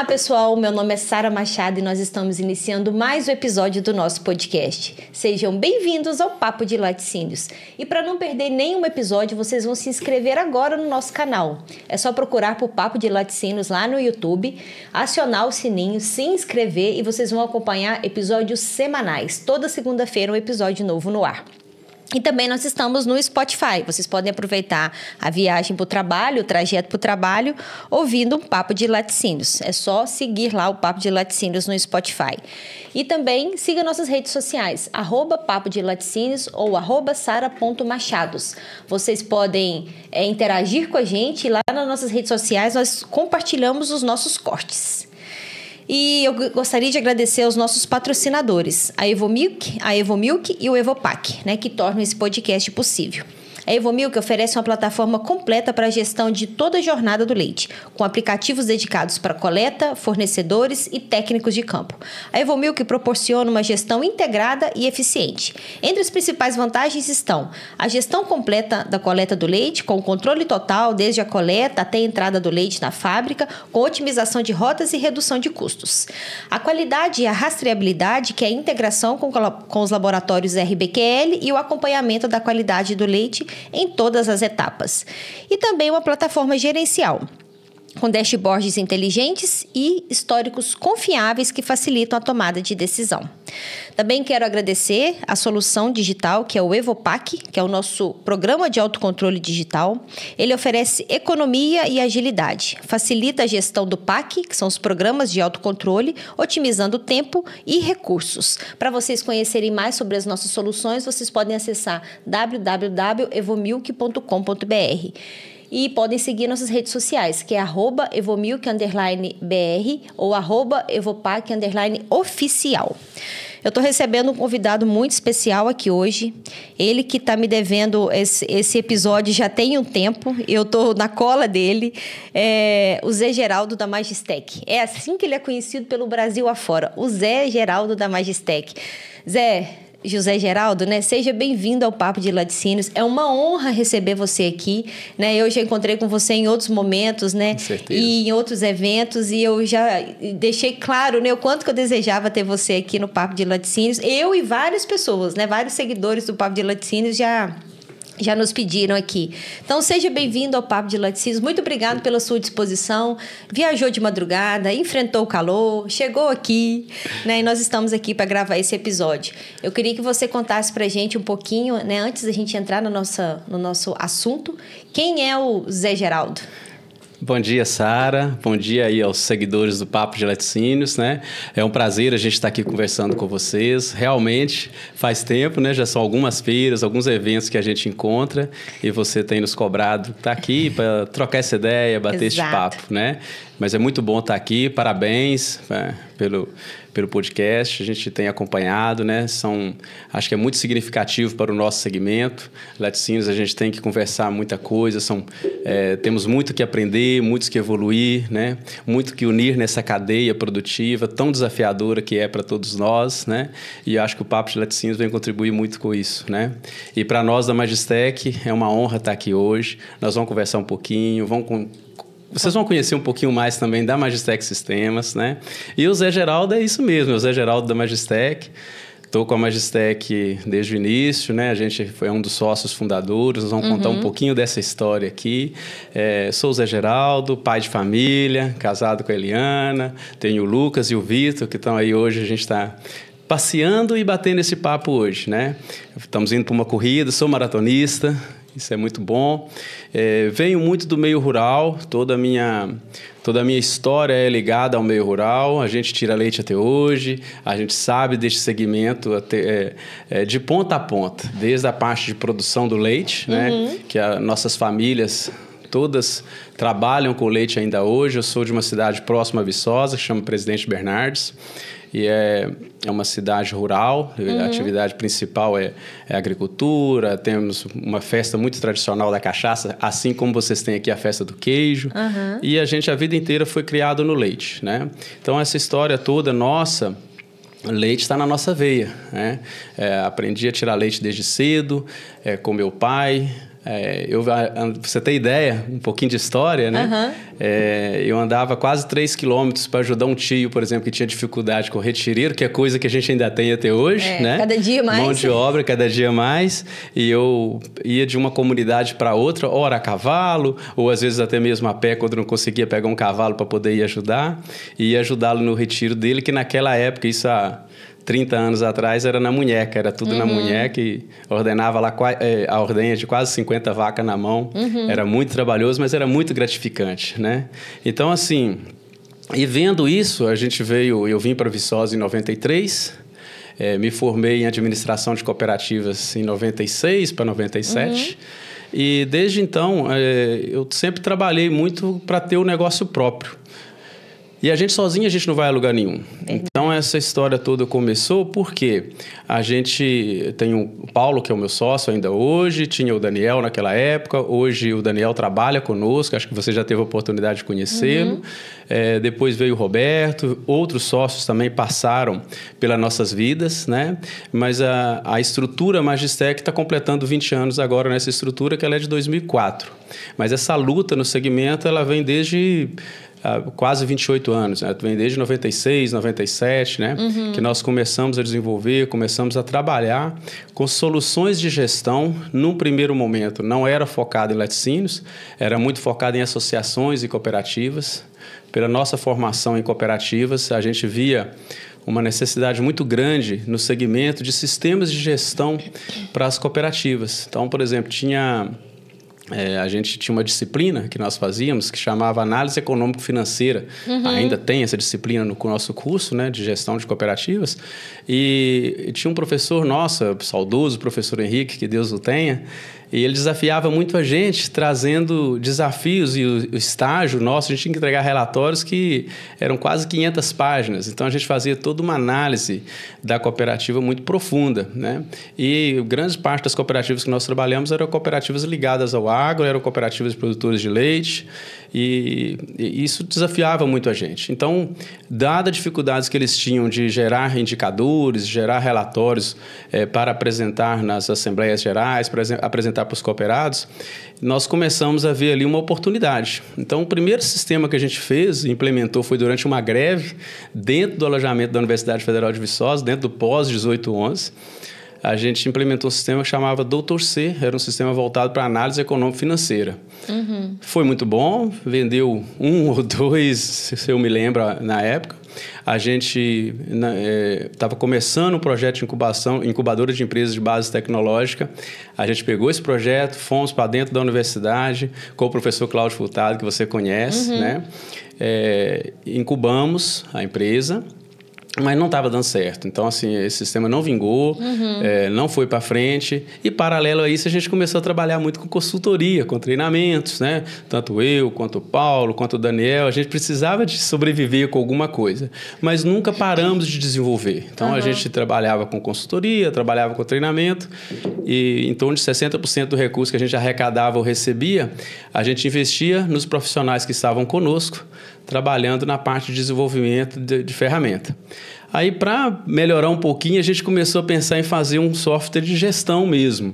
pessoal, meu nome é Sara Machado e nós estamos iniciando mais um episódio do nosso podcast. Sejam bem-vindos ao Papo de Laticínios. E para não perder nenhum episódio, vocês vão se inscrever agora no nosso canal. É só procurar por Papo de Laticínios lá no YouTube, acionar o sininho, se inscrever e vocês vão acompanhar episódios semanais. Toda segunda-feira um episódio novo no ar. E também nós estamos no Spotify. Vocês podem aproveitar a viagem para o trabalho, o trajeto para o trabalho, ouvindo um Papo de Laticínios. É só seguir lá o Papo de Laticínios no Spotify. E também siga nossas redes sociais, @Papo de Laticínios ou @sara.machados. Vocês podem interagir com a gente. Lá nas nossas redes sociais nós compartilhamos os nossos cortes. E eu gostaria de agradecer aos nossos patrocinadores, a Evomilk e o Evopac, que tornam esse podcast possível. A Evomilk oferece uma plataforma completa para a gestão de toda a jornada do leite, com aplicativos dedicados para coleta, fornecedores e técnicos de campo. A Evomilk proporciona uma gestão integrada e eficiente. Entre as principais vantagens estão a gestão completa da coleta do leite, com controle total desde a coleta até a entrada do leite na fábrica, com otimização de rotas e redução de custos. A qualidade e a rastreabilidade, que é a integração com os laboratórios RBQL e o acompanhamento da qualidade do leite em todas as etapas. E também uma plataforma gerencial, com dashboards inteligentes e históricos confiáveis que facilitam a tomada de decisão. Também quero agradecer a solução digital, que é o Evopac, que é o nosso programa de autocontrole digital. Ele oferece economia e agilidade, facilita a gestão do PAC, que são os programas de autocontrole, otimizando tempo e recursos. Para vocês conhecerem mais sobre as nossas soluções, vocês podem acessar www.evomilk.com.br. E podem seguir nossas redes sociais, que é @evomilk_br ou @evopac_oficial. Eu estou recebendo um convidado muito especial aqui hoje. Ele que está me devendo esse episódio já tem um tempo. Eu estou na cola dele. O Zé Geraldo da Magistec. É assim que ele é conhecido pelo Brasil afora. O Zé Geraldo da Magistec. Zé, José Geraldo, seja bem-vindo ao Papo de Laticínios. É uma honra receber você aqui, Eu já encontrei com você em outros momentos, Com certeza. E em outros eventos, e eu já deixei claro, o quanto que eu desejava ter você aqui no Papo de Laticínios. Eu e várias pessoas, vários seguidores do Papo de Laticínios já nos pediram aqui. Então, seja bem-vindo ao Papo de Laticínios. Muito obrigado pela sua disposição. Viajou de madrugada, enfrentou o calor, chegou aqui, E nós estamos aqui para gravar esse episódio. Eu queria que você contasse para a gente um pouquinho, antes da gente entrar no nosso assunto, quem é o Zé Geraldo? Bom dia, Sara. Bom dia aí aos seguidores do Papo de Laticínios, É um prazer a gente estar aqui conversando com vocês. Realmente faz tempo, Já são algumas feiras, alguns eventos que a gente encontra e você tem nos cobrado estar aqui para trocar essa ideia, bater esse papo, Mas é muito bom estar aqui. Parabéns pelo podcast, a gente tem acompanhado, acho que é muito significativo para o nosso segmento. Laticínios, a gente tem que conversar muita coisa, temos muito que aprender, muito que evoluir, muito que unir nessa cadeia produtiva tão desafiadora que é para todos nós, E eu acho que o Papo de Laticínios vem contribuir muito com isso, E para nós da Magistec, é uma honra estar aqui hoje. Nós vamos conversar um pouquinho, vocês vão conhecer um pouquinho mais também da Magistec Sistemas, E o Zé Geraldo é isso mesmo, o Zé Geraldo da Magistec. Estou com a Magistec desde o início, A gente foi um dos sócios fundadores. Nós vamos contar um pouquinho dessa história aqui. Sou o Zé Geraldo, pai de família, casado com a Eliana. Tenho o Lucas e o Vitor, que estão aí hoje. A gente está passeando e batendo esse papo hoje, Estamos indo para uma corrida, sou maratonista. Isso é muito bom. Venho muito do meio rural, toda a minha história é ligada ao meio rural. A gente tira leite até hoje, a gente sabe deste segmento de ponta a ponta, desde a parte de produção do leite, que as nossas famílias todas trabalham com leite ainda hoje. Eu sou de uma cidade próxima a Viçosa, que chama Presidente Bernardes. E é uma cidade rural, a atividade principal é a agricultura, temos uma festa muito tradicional da cachaça, assim como vocês têm aqui a festa do queijo, e a gente a vida inteira foi criado no leite, Então essa história toda nossa, leite está na nossa veia, Aprendi a tirar leite desde cedo, com meu pai. Pra você ter ideia, um pouquinho de história, né? Eu andava quase 3 quilômetros para ajudar um tio, por exemplo, que tinha dificuldade com retireiro, que é coisa que a gente ainda tem até hoje, né? Cada dia mais. Mão de obra, cada dia mais. E eu ia de uma comunidade para outra, ora a cavalo, ou às vezes até mesmo a pé, quando não conseguia pegar um cavalo para poder ir ajudar. E ia ajudá-lo no retiro dele, que naquela época, isso há 30 anos atrás, era na munheca, era tudo na munheca, e ordenava lá a ordenha de quase 50 vacas na mão. Era muito trabalhoso, mas era muito gratificante, né? Então, assim, e vendo isso, eu vim para Viçosa em 93, me formei em administração de cooperativas em 96 para 97, e desde então eu sempre trabalhei muito para ter o negócio próprio. E a gente sozinho, a gente não vai a lugar nenhum. Então, essa história toda começou porque a gente tem o Paulo, que é o meu sócio ainda hoje, tinha o Daniel naquela época, hoje o Daniel trabalha conosco, acho que você já teve a oportunidade de conhecê-lo. Depois veio o Roberto, outros sócios também passaram pelas nossas vidas, né? Mas a estrutura Magistec está completando 20 anos agora nessa estrutura, que ela é de 2004. Mas essa luta no segmento, ela vem desde quase 28 anos, né? Vem desde 96, 97, né? Que nós começamos a desenvolver, começamos a trabalhar com soluções de gestão. Num primeiro momento, não era focado em laticínios, era muito focado em associações e cooperativas. Pela nossa formação em cooperativas, a gente via uma necessidade muito grande no segmento de sistemas de gestão para as cooperativas. Então, por exemplo, a gente tinha uma disciplina que nós fazíamos que chamava Análise Econômico-Financeira. Ainda tem essa disciplina no nosso curso, né, de gestão de cooperativas. E tinha um professor nosso, saudoso professor Henrique, que Deus o tenha, e ele desafiava muito a gente, trazendo desafios, e o estágio nosso, a gente tinha que entregar relatórios que eram quase 500 páginas. Então, a gente fazia toda uma análise da cooperativa muito profunda, né? E grande parte das cooperativas que nós trabalhamos eram cooperativas ligadas ao agro, eram cooperativas de produtores de leite, e isso desafiava muito a gente. Então, dadas as dificuldades que eles tinham de gerar indicadores, gerar relatórios para apresentar nas assembleias gerais, para apresentar para os cooperados, nós começamos a ver ali uma oportunidade. Então, o primeiro sistema que a gente fez e implementou foi durante uma greve dentro do alojamento da Universidade Federal de Viçosa, dentro do pós-1811. A gente implementou um sistema que chamava Doutor C, era um sistema voltado para análise econômico-financeira. Foi muito bom, vendeu 1 ou 2, se eu me lembro, na época. A gente estava começando um projeto de incubadora de empresas de base tecnológica. A gente pegou esse projeto, fomos para dentro da universidade com o professor Cláudio Furtado, que você conhece, né? Incubamos a empresa, mas não estava dando certo. Então, assim, esse sistema não vingou, não foi para frente. E, paralelo a isso, a gente começou a trabalhar muito com consultoria, com treinamentos, né? Tanto eu, quanto o Paulo, quanto o Daniel. A gente precisava de sobreviver com alguma coisa, mas nunca paramos de desenvolver. Então, a gente trabalhava com consultoria, trabalhava com treinamento, e em torno de 60% do recurso que a gente arrecadava ou recebia, a gente investia nos profissionais que estavam conosco, trabalhando na parte de desenvolvimento de ferramenta. Aí, para melhorar um pouquinho, a gente começou a pensar em fazer um software de gestão mesmo.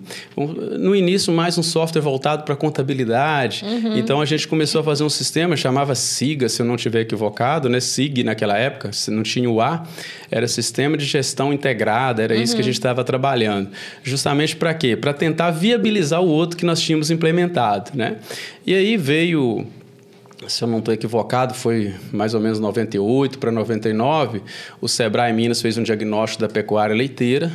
No início, mais um software voltado para contabilidade. Então, a gente começou a fazer um sistema, chamava SIGA, se eu não estiver equivocado, né? SIG naquela época, se não tinha o A, era Sistema de Gestão Integrada, era isso que a gente estava trabalhando. Justamente para quê? Para tentar viabilizar o outro que nós tínhamos implementado, né? E aí veio... Se eu não estou equivocado, foi mais ou menos 98 para 99, o Sebrae Minas fez um diagnóstico da pecuária leiteira,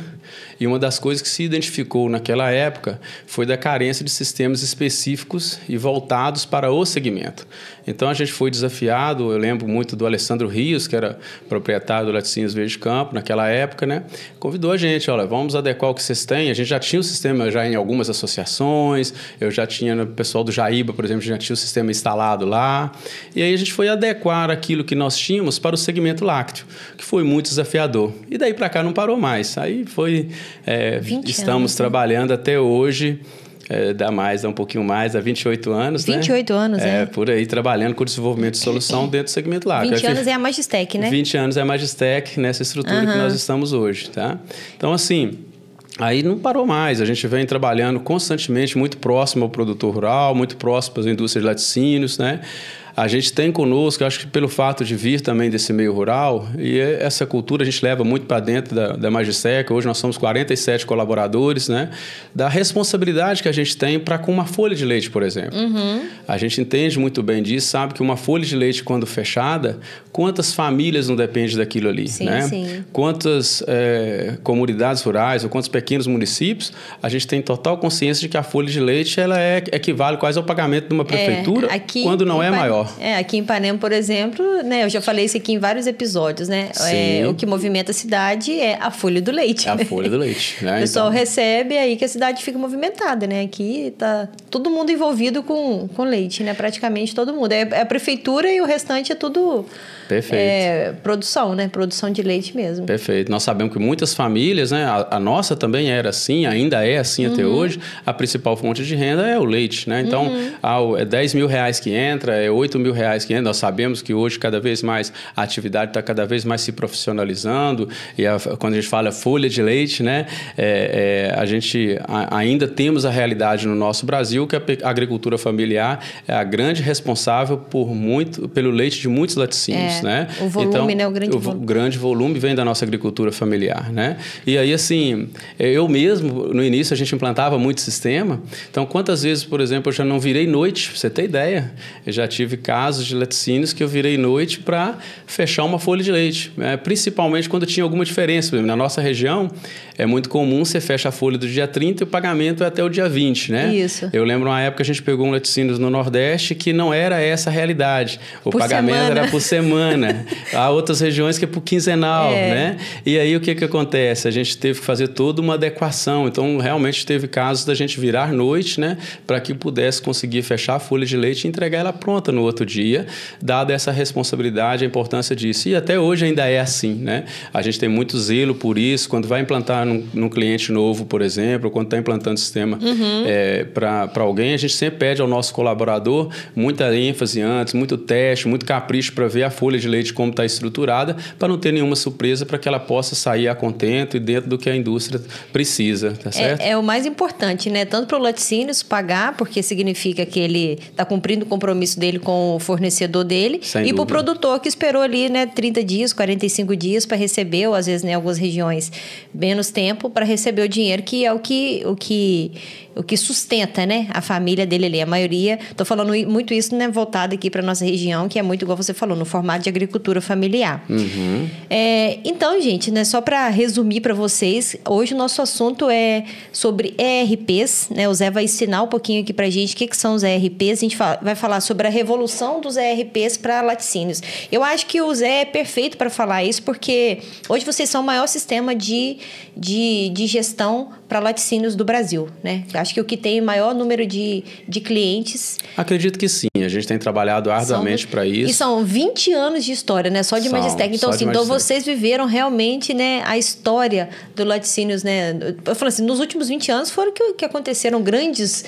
e uma das coisas que se identificou naquela época foi da carência de sistemas específicos e voltados para o segmento. Então, a gente foi desafiado, eu lembro muito do Alessandro Rios, que era proprietário do Laticínios Verde Campo naquela época, né? Convidou a gente, olha, vamos adequar o que vocês têm. A gente já tinha o sistema já em algumas associações, eu já tinha, no pessoal do Jaíba, por exemplo, já tinha o sistema instalado lá. E aí a gente foi adequar aquilo que nós tínhamos para o segmento lácteo, que foi muito desafiador. E daí para cá não parou mais. Aí foi... estamos trabalhando até hoje, dá um pouquinho mais, há 28 anos, 28 anos, por aí, trabalhando com o desenvolvimento de solução dentro do segmento lácteo. 20 anos é a Magistec, né? 20 anos é a Magistec, nessa estrutura que nós estamos hoje, tá? Então, assim... Aí não parou mais, a gente vem trabalhando constantemente, muito próximo ao produtor rural, muito próximo às indústrias de laticínios, né? A gente tem conosco, acho que pelo fato de vir também desse meio rural, e essa cultura a gente leva muito para dentro da Magiseca. Hoje nós somos 47 colaboradores, né? Da responsabilidade que a gente tem para com uma folha de leite, por exemplo. A gente entende muito bem disso, sabe que uma folha de leite, quando fechada, quantas famílias não dependem daquilo ali, sim, né? Sim. Quantas comunidades rurais ou quantos pequenos municípios, a gente tem total consciência de que a folha de leite ela equivale quase ao pagamento de uma prefeitura, quando não é maior. Aqui em Ipanema, por exemplo, né, eu já falei isso aqui em vários episódios, né? O que movimenta a cidade é a folha do leite. É a folha do leite, né? O pessoal recebe aí que a cidade fica movimentada, né? Aqui tá todo mundo envolvido com leite, né? Praticamente todo mundo. É a prefeitura e o restante é tudo... Perfeito. Produção, né? Produção de leite mesmo. Perfeito. Nós sabemos que muitas famílias, né? A nossa também era assim, ainda é assim até hoje. A principal fonte de renda é o leite, né? Então, é 10 mil reais que entra, é 8 mil reais que entra. Nós sabemos que hoje, cada vez mais, a atividade está cada vez mais se profissionalizando. E quando a gente fala folha de leite, né? A gente ainda temos a realidade no nosso Brasil que a agricultura familiar é a grande responsável pelo leite de muitos laticínios. Né? O volume, então, né? O grande volume vem da nossa agricultura familiar, né? E aí, assim, eu mesmo, no início, a gente implantava muito sistema. Então, quantas vezes, por exemplo, eu já não virei noite, pra você ter ideia? Eu já tive casos de laticínios que eu virei noite para fechar uma folha de leite, né? Principalmente quando tinha alguma diferença. Por exemplo, na nossa região, é muito comum você fecha a folha do dia 30 e o pagamento é até o dia 20, né? Isso. Eu lembro uma época a gente pegou um laticínios no Nordeste que não era essa a realidade. O pagamento era por semana. Há outras regiões que é por quinzenal, né? E aí o que acontece? A gente teve que fazer toda uma adequação. Então, realmente teve casos da gente virar noite, né? Para que pudesse conseguir fechar a folha de leite e entregar ela pronta no outro dia, dada essa responsabilidade, a importância disso. E até hoje ainda é assim, né? A gente tem muito zelo por isso. Quando vai implantar num cliente novo, por exemplo, quando está implantando sistema para alguém, a gente sempre pede ao nosso colaborador muita ênfase antes, muito teste, muito capricho para ver a folha de leite como está estruturada, para não ter nenhuma surpresa, para que ela possa sair a contento e dentro do que a indústria precisa, tá certo? É o mais importante, né? Tanto para o laticínios pagar, porque significa que ele está cumprindo o compromisso dele com o fornecedor dele, e para o produtor que esperou ali, né, 30 dias, 45 dias para receber, ou às vezes, né, em algumas regiões, menos tempo para receber o dinheiro, que é o que sustenta, né, a família dele ali. A maioria, estou falando muito isso, né, voltado aqui para nossa região, que é muito, igual você falou, no formato de agricultura familiar. Então, gente, né, só para resumir para vocês, hoje o nosso assunto é sobre ERPs, né? O Zé vai ensinar um pouquinho aqui para a gente o que são os ERPs. A gente vai falar sobre a revolução dos ERPs para laticínios. Eu acho que o Zé é perfeito para falar isso, porque hoje vocês são o maior sistema de gestão para laticínios do Brasil, né? Acho que o que tem o maior número de clientes... Acredito que sim. A gente tem trabalhado arduamente para isso. E são 20 anos de história, né? Só de Magiseca. Então, assim, então vocês viveram realmente, né, a história do laticínios, né? Eu falo assim, nos últimos 20 anos foram que aconteceram grandes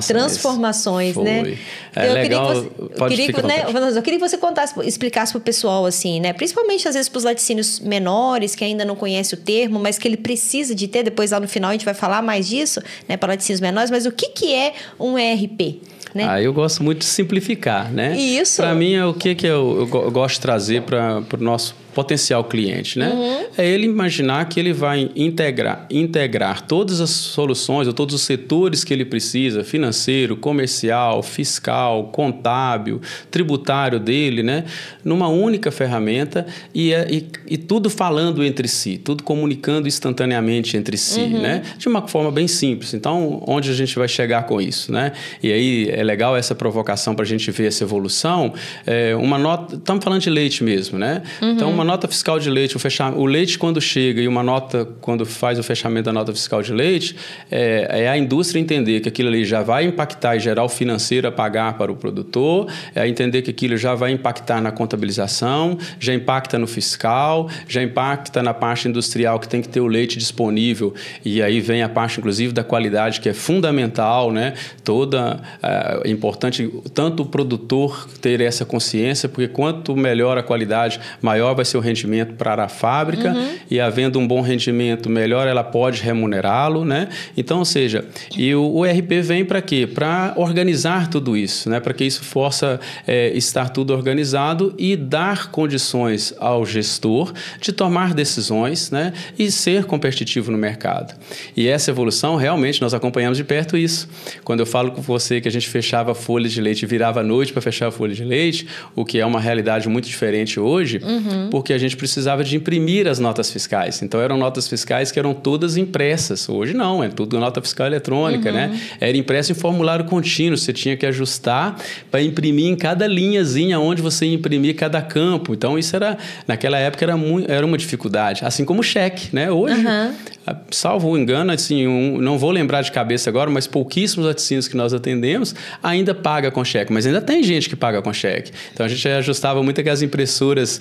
transformações, né? É legal. Eu queria que você explicasse para o pessoal, assim, né? Principalmente, às vezes, para os laticínios menores, que ainda não conhecem o termo, mas que ele precisa de ter. Depois, lá no final, a gente vai falar mais disso, né? Para laticínios menores. Mas o que é um ERP? Né? Eu gosto muito de simplificar, né? Isso. Para mim, é o que eu gosto de trazer para o nosso potencial cliente, né? É ele imaginar que ele vai integrar todas as soluções ou todos os setores que ele precisa, financeiro, comercial, fiscal, contábil, tributário dele, né? Numa única ferramenta e tudo falando entre si, tudo comunicando instantaneamente entre si, né? De uma forma bem simples. Então, onde a gente vai chegar com isso, né? E aí é legal essa provocação para a gente ver essa evolução. Uma nota, estamos falando de leite mesmo, né? Então, uma nota fiscal de leite, o leite quando chega e uma nota quando faz o fechamento da nota fiscal de leite, é a indústria entender que aquilo ali já vai impactar e gerar o financeiro a pagar para o produtor, é entender que aquilo já vai impactar na contabilização, já impacta no fiscal, já impacta na parte industrial que tem que ter o leite disponível, e aí vem a parte inclusive da qualidade que é fundamental, né? Toda importante tanto o produtor ter essa consciência, porque quanto melhor a qualidade, maior vai ser o rendimento para a fábrica, e havendo um bom rendimento, melhor ela pode remunerá-lo, né? Então, ou seja, e o ERP vem para quê? Para organizar tudo isso, né? Para que isso possa estar tudo organizado e dar condições ao gestor de tomar decisões, né? E ser competitivo no mercado. E essa evolução, realmente, nós acompanhamos de perto isso. Quando eu falo com você que a gente fechava folha de leite e virava à noite para fechar a folha de leite, o que é uma realidade muito diferente hoje, porque a gente precisava de imprimir as notas fiscais. Então, eram notas fiscais que eram todas impressas. Hoje não, é tudo nota fiscal eletrônica, né? Era impresso em formulário contínuo, você tinha que ajustar para imprimir em cada linhazinha onde você ia imprimir cada campo. Então, isso era, naquela época, era uma dificuldade. Assim como o cheque, né? Hoje, salvo o engano, assim, não vou lembrar de cabeça agora, mas pouquíssimos laticínios que nós atendemos ainda paga com cheque, mas ainda tem gente que paga com cheque. Então, a gente ajustava muito aquelas impressoras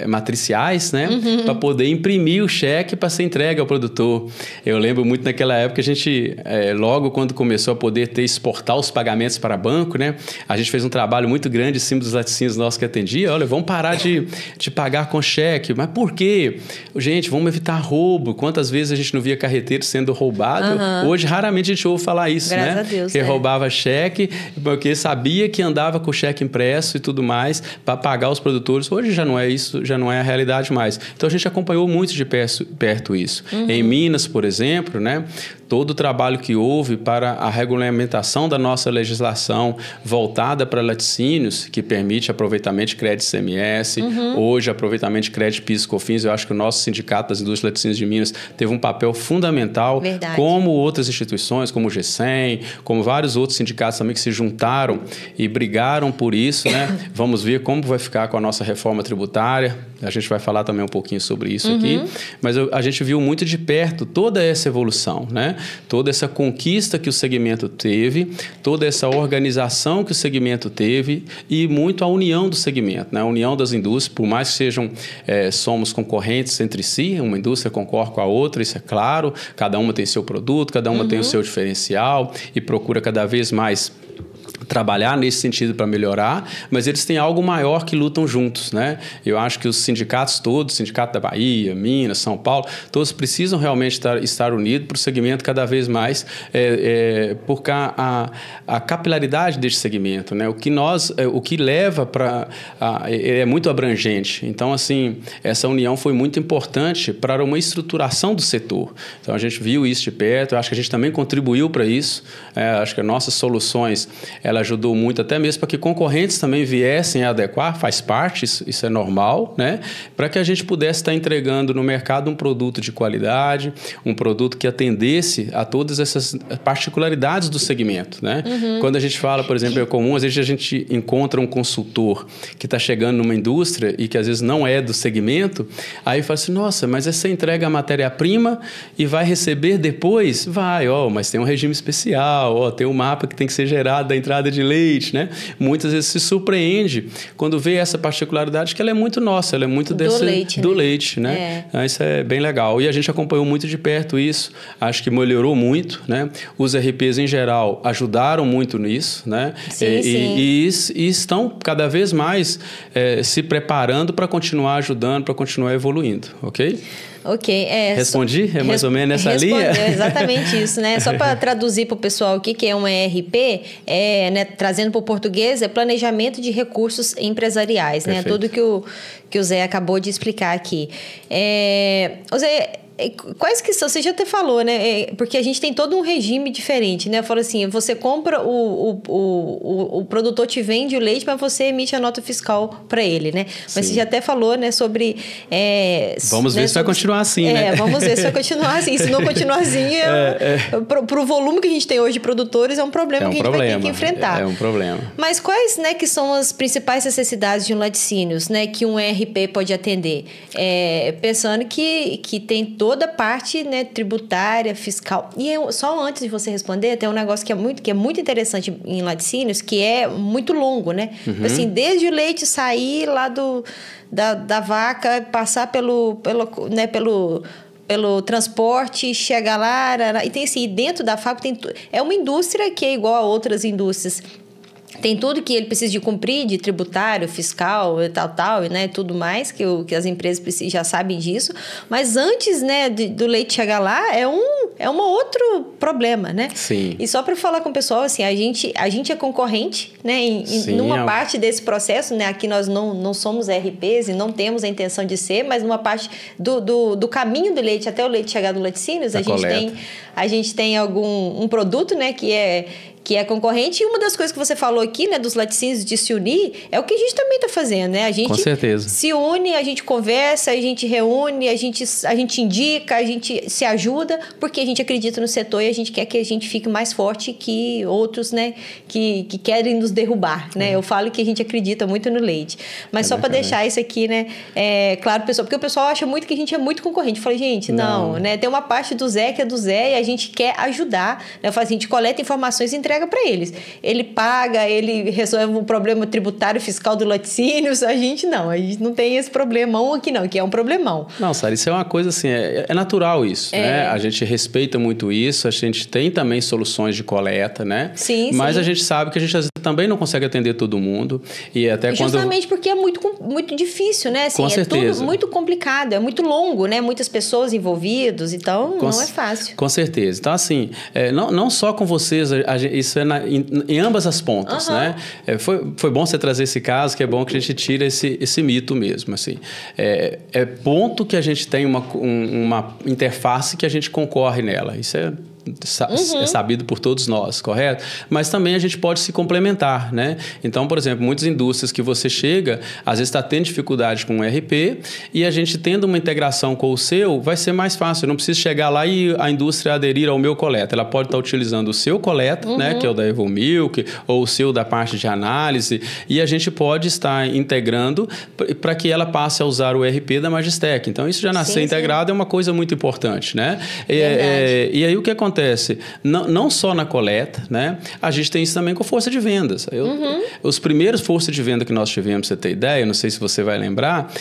matriciais, né? Para poder imprimir o cheque para ser entregue ao produtor. Eu lembro muito naquela época, a gente, logo quando começou a poder exportar os pagamentos para banco, né? A gente fez um trabalho muito grande em cima dos laticínios nossos que atendia. Olha, vamos parar de pagar com cheque. Mas por quê? Gente, vamos evitar roubo. Quantas vezes a gente não via carreteiro sendo roubado? Hoje, raramente a gente ouve falar isso, Graças né? a Deus, que roubava cheque, porque sabia que andava com o cheque impresso e tudo mais para pagar os produtores. Hoje já não é isso, já não é a realidade mais. Então, a gente acompanhou muito de perto isso. Em Minas, por exemplo, né? Todo o trabalho que houve para a regulamentação da nossa legislação voltada para laticínios, que permite aproveitamento de crédito ICMS, hoje aproveitamento de crédito PIS/COFINS, eu acho que o nosso Sindicato das Indústrias Laticínios de Minas teve um papel fundamental, como outras instituições, como o GESEM, como vários outros sindicatos também que se juntaram e brigaram por isso, né? Vamos ver como vai ficar com a nossa reforma tributária, a gente vai falar também um pouquinho sobre isso aqui, mas a gente viu muito de perto toda essa evolução, né? Toda essa conquista que o segmento teve, toda essa organização que o segmento teve e muito a união do segmento, né? A união das indústrias, por mais que somos concorrentes entre si, uma indústria concorre com a outra, isso é claro, cada uma tem seu produto, cada uma tem o seu diferencial e procura cada vez mais trabalhar nesse sentido para melhorar, mas eles têm algo maior que lutam juntos, né? Eu acho que os sindicatos todos, Sindicato da Bahia, Minas, São Paulo, todos precisam realmente estar unidos para o segmento cada vez mais, porque a capilaridade desse segmento, né? O que leva para... é muito abrangente. Então, assim, essa união foi muito importante para uma estruturação do setor. Então, a gente viu isso de perto, eu acho que a gente também contribuiu para isso, acho que as nossas soluções ela ajudou muito até mesmo para que concorrentes também viessem a adequar, faz parte, isso é normal, né? Para que a gente pudesse estar entregando no mercado um produto de qualidade, um produto que atendesse a todas essas particularidades do segmento, né? Quando a gente fala, por exemplo, é comum, às vezes a gente encontra um consultor que está chegando numa indústria e que às vezes não é do segmento, aí fala assim, nossa, mas você entrega a matéria-prima e vai receber depois? Vai, mas tem um regime especial, tem um mapa que tem que ser gerado da entrada de leite, né? Muitas vezes se surpreende quando vê essa particularidade que ela é muito nossa, ela é muito do leite, né? Isso é bem legal. E a gente acompanhou muito de perto isso, acho que melhorou muito, né? Os RPs em geral ajudaram muito nisso, né? E estão cada vez mais se preparando para continuar ajudando, para continuar evoluindo, ok? Ok. Respondi? É mais ou menos nessa linha? Exatamente isso, né? Só para traduzir para o pessoal o que é um ERP, né, trazendo para o português, é planejamento de recursos empresariais, né? Tudo que o Zé acabou de explicar aqui. O Zé, quais que são? Você já até falou, né? Porque a gente tem todo um regime diferente, né? Eu falo assim, você compra, o produtor te vende o leite, mas você emite a nota fiscal para ele, né? Mas você já até falou, né, sobre... vamos ver se vai continuar assim, né? Vamos ver se vai continuar assim. Se não continuar assim, para o volume que a gente tem hoje de produtores, é um problema que a gente vai ter que enfrentar. É um problema. Mas quais, né, que são as principais necessidades de um laticínios, né, que um ERP pode atender? Pensando que tem toda a parte, né, tributária, fiscal. E só antes de você responder, tem um negócio que é muito interessante em laticínios, que é muito longo, né? Assim, desde o leite sair lá da vaca, passar pelo transporte, chegar lá, e tem assim, dentro da fábrica é uma indústria que é igual a outras indústrias Tem tudo que ele precisa de cumprir, de tributário, fiscal, tal, né? Tudo mais que as empresas já sabem disso. Mas antes, né, do leite chegar lá, é um outro problema, né? Sim. E só para falar com o pessoal, assim, a gente é concorrente, né? Numa parte desse processo, né? Aqui nós não somos RPs e não temos a intenção de ser, mas numa parte do caminho do leite até o leite chegar do laticínios, a gente tem um produto, né? Que é concorrente. E uma das coisas que você falou aqui, né, dos laticínios de se unir, é o que a gente também está fazendo, né? A gente com certeza. se une, a gente conversa, a gente reúne, a gente indica, a gente se ajuda, porque a gente acredita no setor e a gente quer que a gente fique mais forte que outros, né, que querem nos derrubar, né? Eu falo que a gente acredita muito no leite. Mas só para deixar isso aqui, né, claro, pessoal, porque o pessoal acha muito que a gente é muito concorrente. Eu falei, gente, não, né? Tem uma parte do Zé que é do Zé e a gente quer ajudar, né? Eu falo assim, a gente coleta informações e entrega para eles. Ele paga, ele resolve um problema tributário fiscal do laticínios. A gente não tem esse problemão aqui não, que é um problemão. Não, Sara, isso é uma coisa assim, é natural isso, né? A gente respeita muito isso, a gente tem também soluções de coleta, né? Sim, mas sim. A gente sabe que a gente às vezes também não consegue atender todo mundo e até justamente porque é muito difícil, né? Assim, com certeza. É tudo muito complicado, é muito longo, né? Muitas pessoas envolvidas, então não é fácil. Com certeza. Então, assim, não só com vocês, isso é em ambas as pontas, né? Foi bom você trazer esse caso, que é bom que a gente tire esse mito mesmo, assim. É ponto que a gente tem uma interface que a gente concorre nela. Isso é sabido por todos nós, correto? Mas também a gente pode se complementar, né? Então, por exemplo, muitas indústrias que você chega, às vezes está tendo dificuldade com o ERP e a gente tendo uma integração com o seu, vai ser mais fácil. Eu não preciso chegar lá e a indústria aderir ao meu coleta. Ela pode estar utilizando o seu coleta, né? Que é o da Evomilk, ou o seu da parte de análise, e a gente pode estar integrando para que ela passe a usar o ERP da Magistec. Então, isso já nascer integrado é uma coisa muito importante, né? E aí o que acontece? Não só na coleta, né? A gente tem isso também com força de vendas. Os primeiros forças de venda que nós tivemos, pra você ter ideia, não sei se você vai lembrar,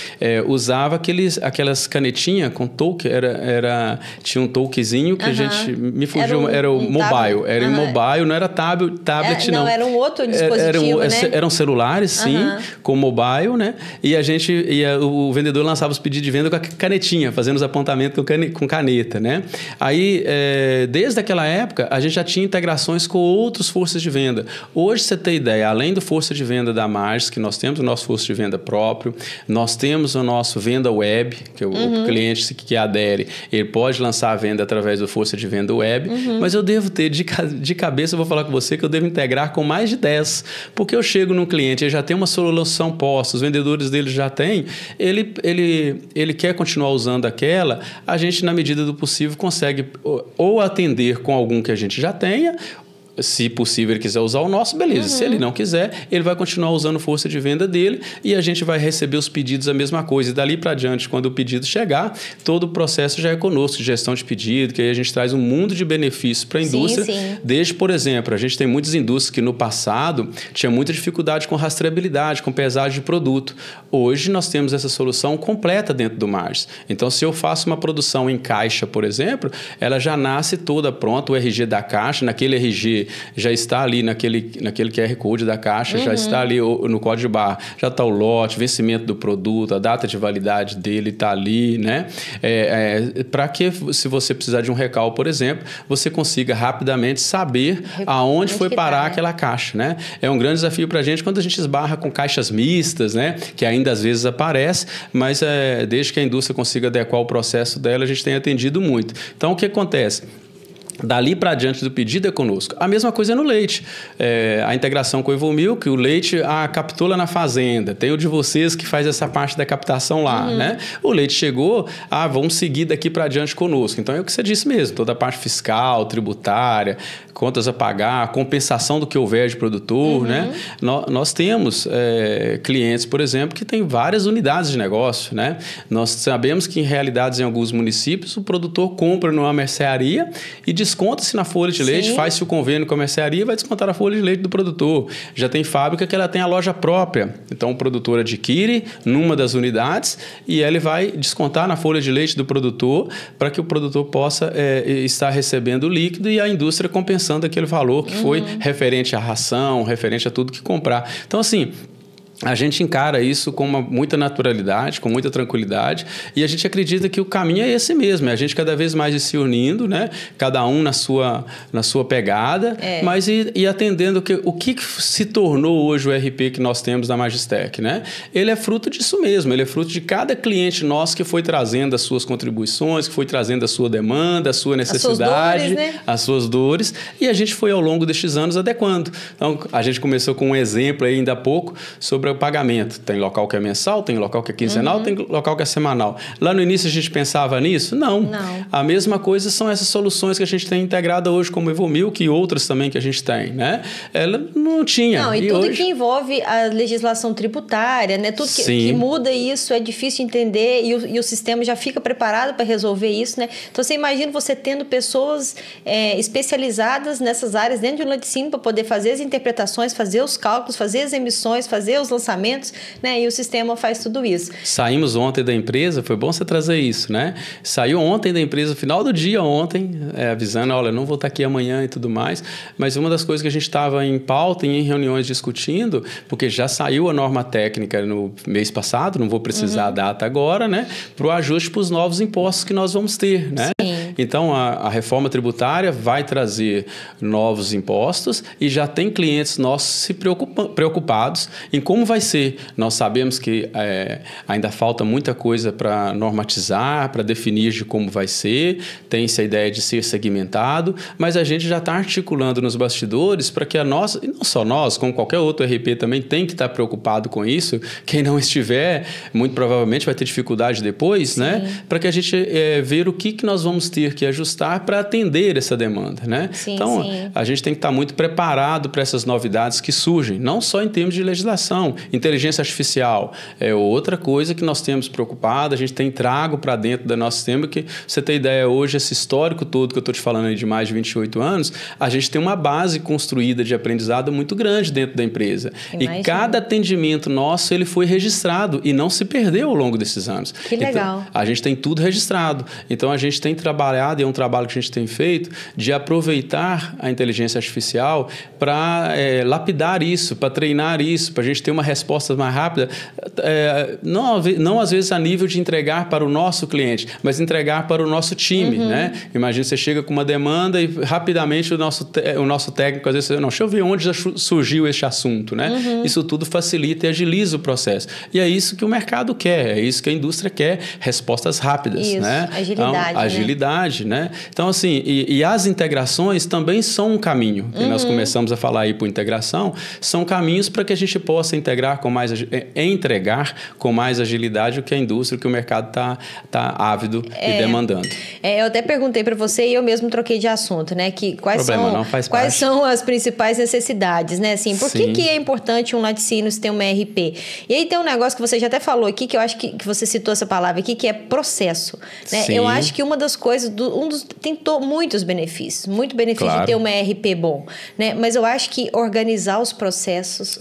usava aquelas canetinhas com toque, tinha um toquezinho que a gente, me fugiu, era o mobile, era em mobile, não era tablet, não. Não, era um outro dispositivo, né? Eram celulares, sim, com mobile, né? E o vendedor lançava os pedidos de venda com a canetinha, fazendo os apontamentos com caneta, né? Aí, desde aquela época, a gente já tinha integrações com outras forças de venda. Hoje, você tem ideia, além do força de venda da Magis, que nós temos o nosso força de venda próprio, nós temos o nosso venda web, que o cliente que adere, ele pode lançar a venda através do força de venda web, mas eu devo ter, de cabeça, eu vou falar com você, que eu devo integrar com mais de 10, porque eu chego num cliente, ele já tem uma solução posta, os vendedores dele já têm, ele quer continuar usando aquela, a gente, na medida do possível, consegue ou atender com algum que a gente já tenha, se possível ele quiser usar o nosso, beleza. Se ele não quiser, ele vai continuar usando força de venda dele e a gente vai receber os pedidos a mesma coisa. E dali para diante, quando o pedido chegar, todo o processo já é conosco, de gestão de pedido, que aí a gente traz um mundo de benefícios para a indústria. Sim. Desde, por exemplo, a gente tem muitas indústrias que no passado tinha muita dificuldade com rastreabilidade, com pesagem de produto. Hoje nós temos essa solução completa dentro do Magis. Então, se eu faço uma produção em caixa, por exemplo, ela já nasce toda pronta, o RG da caixa, naquele RG já está ali naquele QR Code da caixa, já está ali no código de barra, já está o lote, vencimento do produto, a data de validade dele está ali, né? Para que, se você precisar de um recal, por exemplo, você consiga rapidamente saber aonde foi parar aquela caixa, né? É um grande desafio para a gente quando a gente esbarra com caixas mistas, né? Que ainda às vezes aparece, mas desde que a indústria consiga adequar o processo dela, a gente tem atendido muito. Então, o que acontece? Dali para diante do pedido é conosco. A mesma coisa no leite. A integração com o Evomilk, o leite captou lá na fazenda. Tem o de vocês que faz essa parte da captação lá, né? O leite chegou, vamos seguir daqui para diante conosco. Então, é o que você disse mesmo. Toda a parte fiscal, tributária, contas a pagar, compensação do que houver de produtor, né? Nós temos clientes, por exemplo, que têm várias unidades de negócio, né? Nós sabemos que, em realidades, em alguns municípios, o produtor compra numa mercearia e desconta-se na folha de leite, faz-se o convênio com a mercearia, vai descontar a folha de leite do produtor. Já tem fábrica que ela tem a loja própria. Então, o produtor adquire numa das unidades e ele vai descontar na folha de leite do produtor para que o produtor possa estar recebendo o líquido e a indústria compensando aquele valor que foi referente à ração, referente a tudo que comprar. Então, assim, a gente encara isso com muita naturalidade, com muita tranquilidade, e a gente acredita que o caminho é esse mesmo, é a gente cada vez mais se unindo, né? Cada um na sua pegada, mas e atendendo o que se tornou hoje o RP que nós temos na Magistec, né? Ele é fruto disso mesmo, ele é fruto de cada cliente nosso que foi trazendo as suas contribuições, que foi trazendo a sua demanda, a sua necessidade, as suas dores, e a gente foi ao longo destes anos adequando. Então, a gente começou com um exemplo aí ainda há pouco sobre o pagamento. Tem local que é mensal, tem local que é quinzenal, tem local que é semanal. Lá no início a gente pensava nisso? Não. A mesma coisa são essas soluções que a gente tem integrada hoje como Evomilk e outras também que a gente tem, né? Ela não tinha. Não, e tudo hoje... que envolve a legislação tributária, né? Tudo que muda isso é difícil de entender e o sistema já fica preparado para resolver isso, né? Então, você imagina você tendo pessoas especializadas nessas áreas dentro de um laticínio para poder fazer as interpretações, fazer os cálculos, fazer as emissões, fazer os lançamentos, né? E o sistema faz tudo isso. Saímos ontem da empresa, foi bom você trazer isso, né? Saiu ontem da empresa, final do dia ontem, avisando, olha, não vou estar aqui amanhã e tudo mais, mas uma das coisas que a gente estava em pauta e em reuniões discutindo, porque já saiu a norma técnica no mês passado, não vou precisar a data agora, né? Para o ajuste para os novos impostos que nós vamos ter, né? Sim. Então, a reforma tributária vai trazer novos impostos e já tem clientes nossos se preocupados em como vai ser. Nós sabemos que ainda falta muita coisa para normatizar, para definir de como vai ser, tem-se a ideia de ser segmentado, mas a gente já está articulando nos bastidores para que a nossa, e não só nós, como qualquer outro RP também tem que estar preocupado com isso, quem não estiver, muito provavelmente vai ter dificuldade depois, né? Para que a gente ver o que nós vamos ter que ajustar para atender essa demanda, né? Então, a gente tem que estar muito preparado para essas novidades que surgem, não só em termos de legislação. Inteligência artificial é outra coisa que nós temos preocupado, a gente tem trago para dentro do nosso sistema, que você tem ideia hoje, esse histórico todo que eu estou te falando aí de mais de 28 anos, a gente tem uma base construída de aprendizado muito grande dentro da empresa. Imagina. E cada atendimento nosso, ele foi registrado e não se perdeu ao longo desses anos. Que legal. Então, a gente tem tudo registrado. Então, a gente tem trabalhado, e é um trabalho que a gente tem feito, de aproveitar a inteligência artificial para lapidar isso, para treinar isso, para a gente ter uma resposta mais rápida, não às vezes a nível de entregar para o nosso cliente, mas entregar para o nosso time, né? Imagina, você chega com uma demanda e rapidamente o nosso técnico às vezes não, deixa eu ver onde já surgiu este assunto, né? Isso tudo facilita e agiliza o processo. E é isso que o mercado quer, é isso que a indústria quer, respostas rápidas, isso, né? Agilidade, então, agilidade, né? Então, assim, e as integrações também são um caminho, que nós começamos a falar aí por integração, são caminhos para que a gente possa entregar com mais agilidade o que a indústria, o que o mercado está ávido e demandando. Eu até perguntei para você e eu mesmo troquei de assunto, né? Que quais são as principais necessidades, né? Assim, por que é importante um laticínios ter uma RP? E aí tem um negócio que você já até falou aqui, que eu acho que você citou essa palavra aqui, que é processo, né? Eu acho que uma das coisas, tem muitos benefícios, muito benefício de ter uma RP bom, né? Mas eu acho que organizar os processos,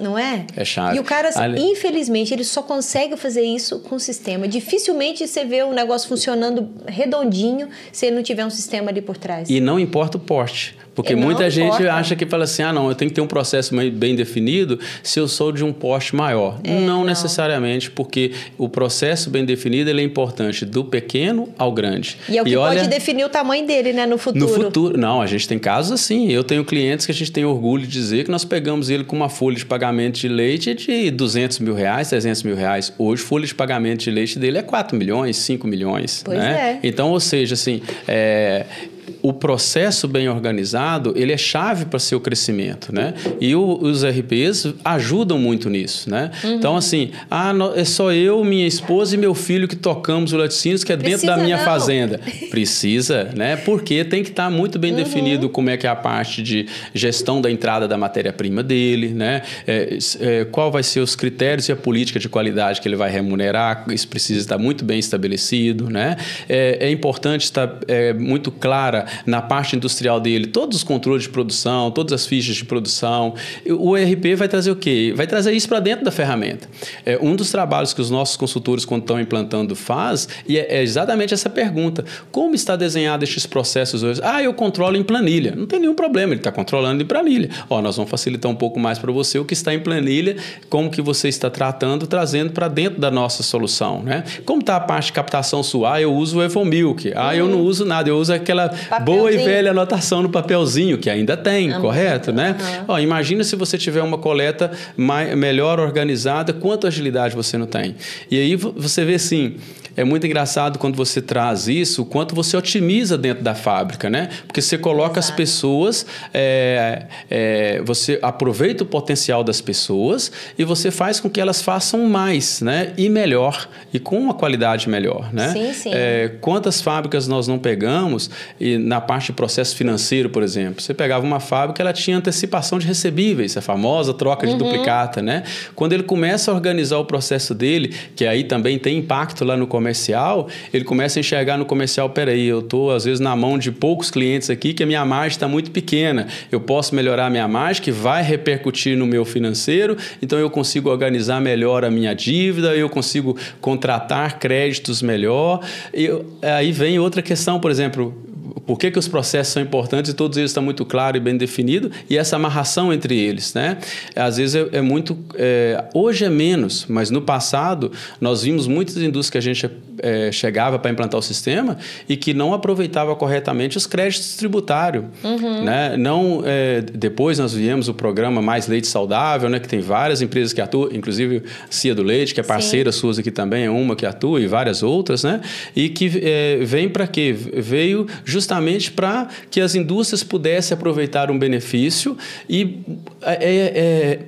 não é? É chave. E o cara, infelizmente, ele só consegue fazer isso com o sistema. Dificilmente você vê um negócio funcionando redondinho se ele não tiver um sistema ali por trás. E não importa o porte. Porque muita gente acha que fala assim, não, eu tenho que ter um processo bem definido se eu sou de um porte maior. Não necessariamente, porque o processo bem definido ele é importante do pequeno ao grande. E é o que pode definir o tamanho dele, né, no futuro. No futuro, não, a gente tem casos assim. Eu tenho clientes que a gente tem orgulho de dizer que nós pegamos ele com uma folha de pagamento de leite de 200 mil reais, 300 mil reais. Hoje, folha de pagamento de leite dele é 4 milhões, 5 milhões. Pois né? Então, ou seja, assim... o processo bem organizado, ele é chave para seu crescimento, né? E os RPs ajudam muito nisso, né? Então, assim, é só eu, minha esposa e meu filho que tocamos o laticínios, que é dentro da minha fazenda. Precisa, né? Porque tem que estar muito bem definido como é que é a parte de gestão da entrada da matéria-prima dele, né? Qual vai ser os critérios e a política de qualidade que ele vai remunerar, isso precisa estar muito bem estabelecido, né? É importante estar muito clara cara na parte industrial dele todos os controles de produção, todas as fichas de produção. O ERP vai trazer o quê? Vai trazer isso para dentro da ferramenta. Um dos trabalhos que os nossos consultores, quando estão implantando, faz, e é exatamente essa pergunta. Como está desenhado estes processos hoje? Eu controlo em planilha. Não tem nenhum problema, ele está controlando em planilha. Nós vamos facilitar um pouco mais para você o que está em planilha, como que você está trazendo para dentro da nossa solução, né? Como está a parte de captação sua? Eu uso o Evomilk. Eu não uso nada, eu uso aquela boa e velha anotação no papelzinho, que ainda tem, correto, né? Imagina se você tiver uma coleta melhor organizada, quanta agilidade você não tem. E aí você vê assim, é muito engraçado quando você traz isso, o quanto você otimiza dentro da fábrica, né? Porque você coloca as pessoas, você aproveita o potencial das pessoas e você faz com que elas façam mais, né? E melhor, e com uma qualidade melhor, né? Sim. Quantas fábricas nós não pegamos, e na parte de processo financeiro, por exemplo, você pegava uma fábrica, ela tinha antecipação de recebíveis, a famosa troca de duplicata, né? Quando ele começa a organizar o processo dele, que aí também tem impacto lá no comercial, ele começa a enxergar no comercial, peraí, eu estou às vezes na mão de poucos clientes aqui que a minha margem está muito pequena, eu posso melhorar a minha margem, que vai repercutir no meu financeiro, então eu consigo organizar melhor a minha dívida, eu consigo contratar créditos melhor. Aí vem outra questão, por exemplo, por que os processos são importantes e todos eles estão muito claros e bem definidos, e essa amarração entre eles, né? Às vezes hoje é menos, mas no passado nós vimos muitas indústrias que a gente chegava para implantar o sistema e que não aproveitava corretamente os créditos tributários, né? Depois nós viemos o programa Mais Leite Saudável, né? Que tem várias empresas que atuam, inclusive Cia do Leite, que é parceira sua aqui também, é uma que atua, e várias outras, né? E que vem para quê? Veio justamente para que as indústrias pudessem aproveitar um benefício e,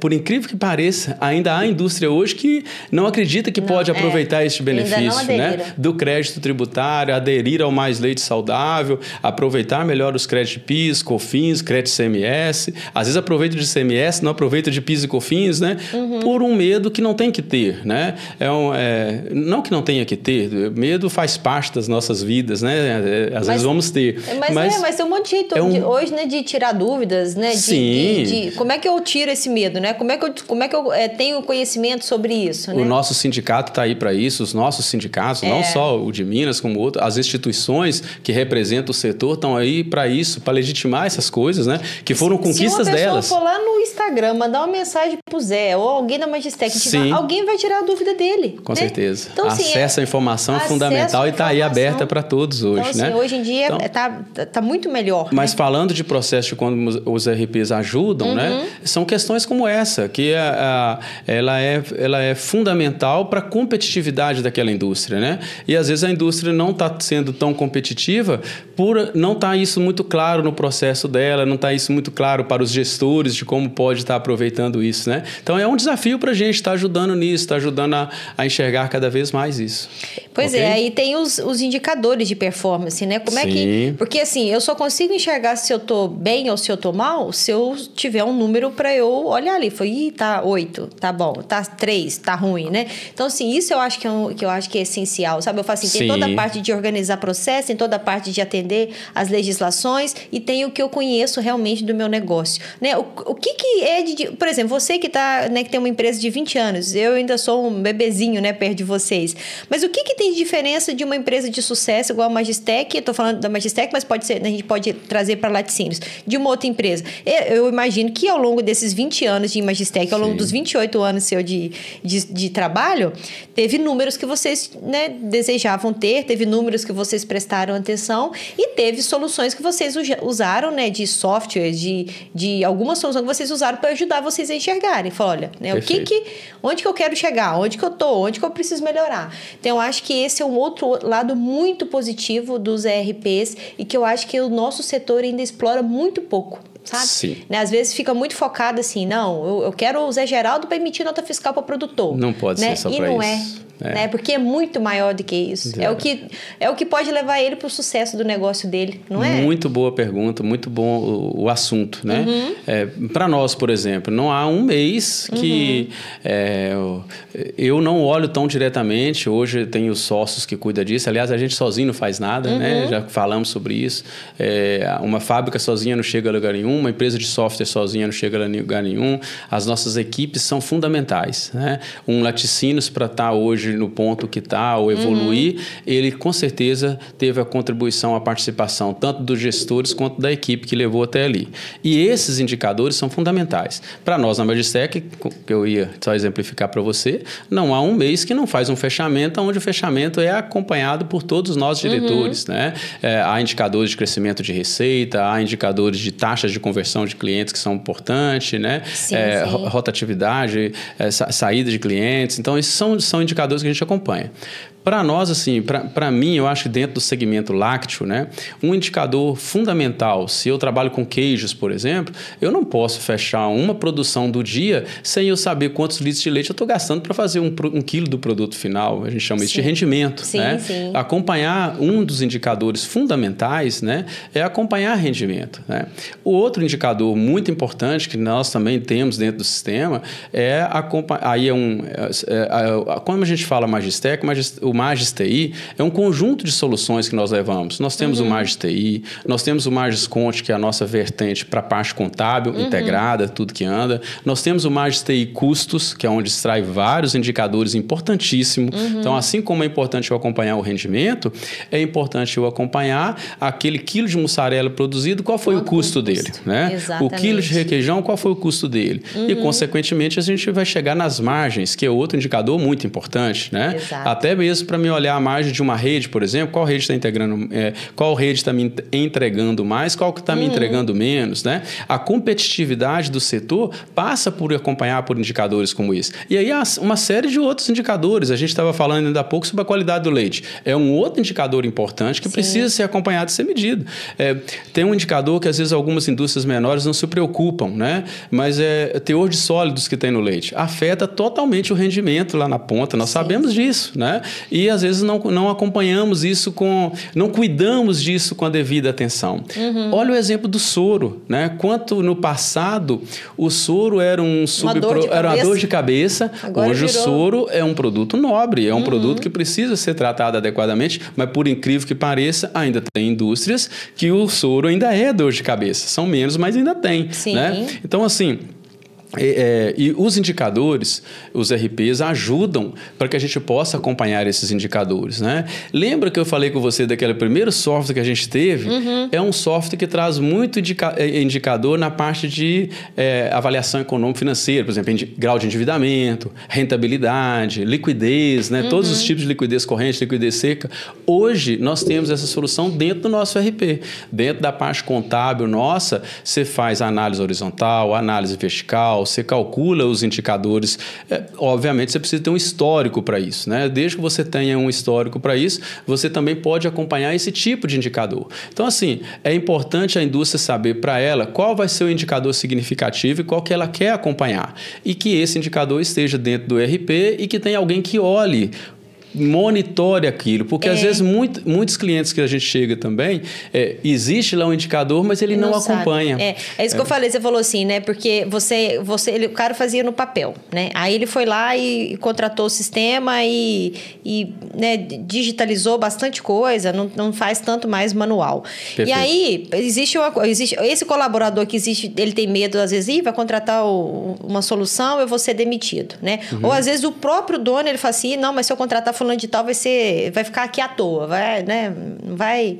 por incrível que pareça, ainda há indústria hoje que não acredita que pode aproveitar este benefício, né? Do crédito tributário, aderir ao Mais Leite Saudável, aproveitar melhor os créditos de PIS, COFINS, crédito CMS. Às vezes aproveita de CMS, não aproveita de PIS e COFINS, né? Por um medo que não tem que ter, né? Não que não tenha que ter, medo faz parte das nossas vidas, né? Às vezes vamos ter. Mas tem um monte de jeito hoje, né, de tirar dúvidas, né? De como é que eu tiro esse medo, né? Como é que eu tenho conhecimento sobre isso, né? O nosso sindicato está aí para isso, os nossos sindicatos, não só o de Minas como outro, as instituições que representam o setor estão aí para isso, para legitimar essas coisas, né? Que foram conquistas delas. Se uma pessoa for lá no Instagram, mandar uma mensagem pro Zé ou alguém da Magistec, alguém vai tirar a dúvida dele. Com certeza. Então, acesso à informação é fundamental e está aí aberta para todos hoje, então, né? Hoje em dia tá muito melhor. Mas falando de processo de quando os RPs ajudam, né? São questões como essa, que ela é fundamental para a competitividade daquela indústria, né? E às vezes a indústria não está sendo tão competitiva por não estar isso muito claro no processo dela, não está isso muito claro para os gestores de como pode estar aproveitando isso, né? Então é um desafio para a gente estar ajudando nisso, estar ajudando a enxergar cada vez mais isso. Pois aí tem os indicadores de performance, né? Como é que... Porque assim, eu só consigo enxergar se eu tô bem ou se eu tô mal se eu tiver um número para eu olhar ali. Tá 8, tá bom, tá 3, tá ruim, né? Então assim, isso eu acho que é essencial, sabe? Eu falo assim, tem toda a parte de organizar processo, tem toda a parte de atender as legislações e tem o que eu conheço realmente do meu negócio, né? O que é por exemplo, você que tá, né, que tem uma empresa de 20 anos, eu ainda sou um bebezinho, né, perto de vocês, mas o que tem de diferença de uma empresa de sucesso igual a Magistec? Eu tô falando da Magistec, mas pode ser, a gente pode trazer para Laticínios, de uma outra empresa. Eu imagino que ao longo desses 20 anos de Magistec, ao longo dos 28 anos seu de trabalho, teve números que vocês, né, desejavam ter, teve números que vocês prestaram atenção e teve soluções que vocês usaram, né, de software, de alguma solução que vocês usaram para ajudar vocês a enxergarem. Falou, olha, né, onde que eu quero chegar, onde que eu tô, onde que eu preciso melhorar. Então, eu acho que esse é um outro lado muito positivo dos ERPs e que eu acho que o nosso setor ainda explora muito pouco sabe? Sim. Né? Às vezes fica muito focado assim, não, eu quero o Zé Geraldo para emitir nota fiscal para o produtor. Não pode ser só para isso. E não é. Né? Porque é muito maior do que isso. É o que pode levar ele para o sucesso do negócio dele, não é? Muito boa pergunta, muito bom o assunto, né? Para nós, por exemplo, não há um mês que eu não olho tão diretamente. Hoje tem os sócios que cuidam disso. Aliás, a gente sozinho não faz nada, né? Já falamos sobre isso. Uma fábrica sozinha não chega a lugar nenhum, uma empresa de software sozinha não chega a lugar nenhum. As nossas equipes são fundamentais, né? Um Laticínios, para estar hoje no ponto que está, ou evoluir, ele com certeza teve a contribuição, a participação tanto dos gestores quanto da equipe que levou até ali. E esses indicadores são fundamentais. Para nós na Magistec, que eu ia só exemplificar para você, não há um mês que não faz um fechamento, onde o fechamento é acompanhado por todos nós diretores, né? Há indicadores de crescimento de receita, há indicadores de taxas de conversão de clientes que são importantes, né? Sim. Rotatividade, saída de clientes. Então, esses são indicadores que a gente acompanha. Para nós, assim, para mim, eu acho que dentro do segmento lácteo, né, um indicador fundamental, se eu trabalho com queijos, por exemplo, eu não posso fechar uma produção do dia sem eu saber quantos litros de leite eu estou gastando para fazer um quilo do produto final. A gente chama isso de rendimento. Sim, né? sim. Acompanhar, um dos indicadores fundamentais, né, é acompanhar rendimento. Né? O outro indicador muito importante que nós também temos dentro do sistema é acompanhar. Quando a gente fala Magistec, o Magis TI é um conjunto de soluções que nós levamos. Nós temos o Magis TI, nós temos o Magis Conte, que é a nossa vertente para a parte contábil, integrada, tudo que anda. Nós temos o Magis TI Custos, que é onde extrai vários indicadores importantíssimos. Então, assim como é importante eu acompanhar o rendimento, é importante eu acompanhar aquele quilo de mussarela produzido, qual foi o custo dele. Né? O quilo de requeijão, qual foi o custo dele. E, consequentemente, a gente vai chegar nas margens, que é outro indicador muito importante. Né? Até mesmo para me olhar a margem de uma rede, por exemplo, qual rede está integrando, qual rede está me entregando mais, qual que está me entregando menos, né? A competitividade do setor passa por acompanhar por indicadores como esse. E aí há uma série de outros indicadores. A gente estava falando ainda há pouco sobre a qualidade do leite. É um outro indicador importante que precisa ser acompanhado e ser medido. Tem um indicador que às vezes algumas indústrias menores não se preocupam, né? Mas teor de sólidos que tem no leite afeta totalmente o rendimento lá na ponta. Nós sabemos disso, né? E às vezes não acompanhamos isso não cuidamos disso com a devida atenção. Olha o exemplo do soro, né? Quanto no passado o soro era uma dor de cabeça, hoje o soro é um produto nobre, é um produto que precisa ser tratado adequadamente, mas por incrível que pareça, ainda tem indústrias que o soro ainda é dor de cabeça. São menos, mas ainda tem. Né? Então, assim, e os indicadores, os RPs, ajudam para que a gente possa acompanhar esses indicadores, né? Lembra que eu falei com você daquele primeiro software que a gente teve? É um software que traz muito indicador na parte de avaliação econômico-financeira, por exemplo, grau de endividamento, rentabilidade, liquidez, né? Todos os tipos de liquidez corrente, liquidez seca. Hoje, nós temos essa solução dentro do nosso RP. Dentro da parte contábil nossa, você faz análise horizontal, análise vertical, você calcula os indicadores. Obviamente, você precisa ter um histórico para isso, né? Desde que você tenha um histórico para isso, você também pode acompanhar esse tipo de indicador. Então, assim, é importante a indústria saber para ela qual vai ser o indicador significativo e qual que ela quer acompanhar. E que esse indicador esteja dentro do RP e que tenha alguém que olhe, monitore aquilo, porque às vezes muitos clientes que a gente chega também, existe lá um indicador, mas ele não acompanha. É isso que eu falei, você falou assim, né? Porque o cara fazia no papel, né? Aí ele foi lá e contratou o sistema e né, digitalizou bastante coisa, não faz tanto mais manual. Perfeito. E aí, existe esse colaborador que existe, ele tem medo, às vezes, vai contratar uma solução, eu vou ser demitido, né? Ou às vezes o próprio dono, ele fala assim, não, mas se eu contratar fulano de tal, vai ficar aqui à toa, vai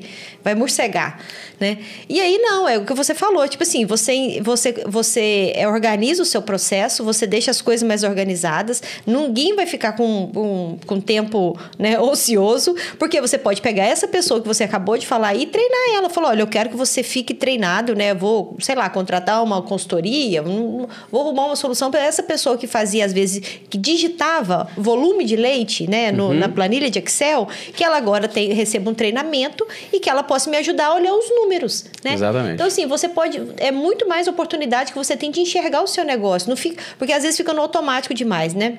morcegar, né? E aí não, é o que você falou, tipo assim, você organiza o seu processo, você deixa as coisas mais organizadas, ninguém vai ficar com tempo, né, ocioso, porque você pode pegar essa pessoa que você acabou de falar e treinar ela, falar, olha, eu quero que você fique treinado, né, vou, sei lá, contratar uma consultoria, vou arrumar uma solução para essa pessoa que fazia, às vezes, que digitava volume de leite, né, na planilha de Excel, que ela agora receba um treinamento e que ela possa me ajudar a olhar os números, né? Exatamente. Então, assim, você pode... É muito mais oportunidade que você tem de enxergar o seu negócio. Não fica, porque às vezes fica no automático demais, né?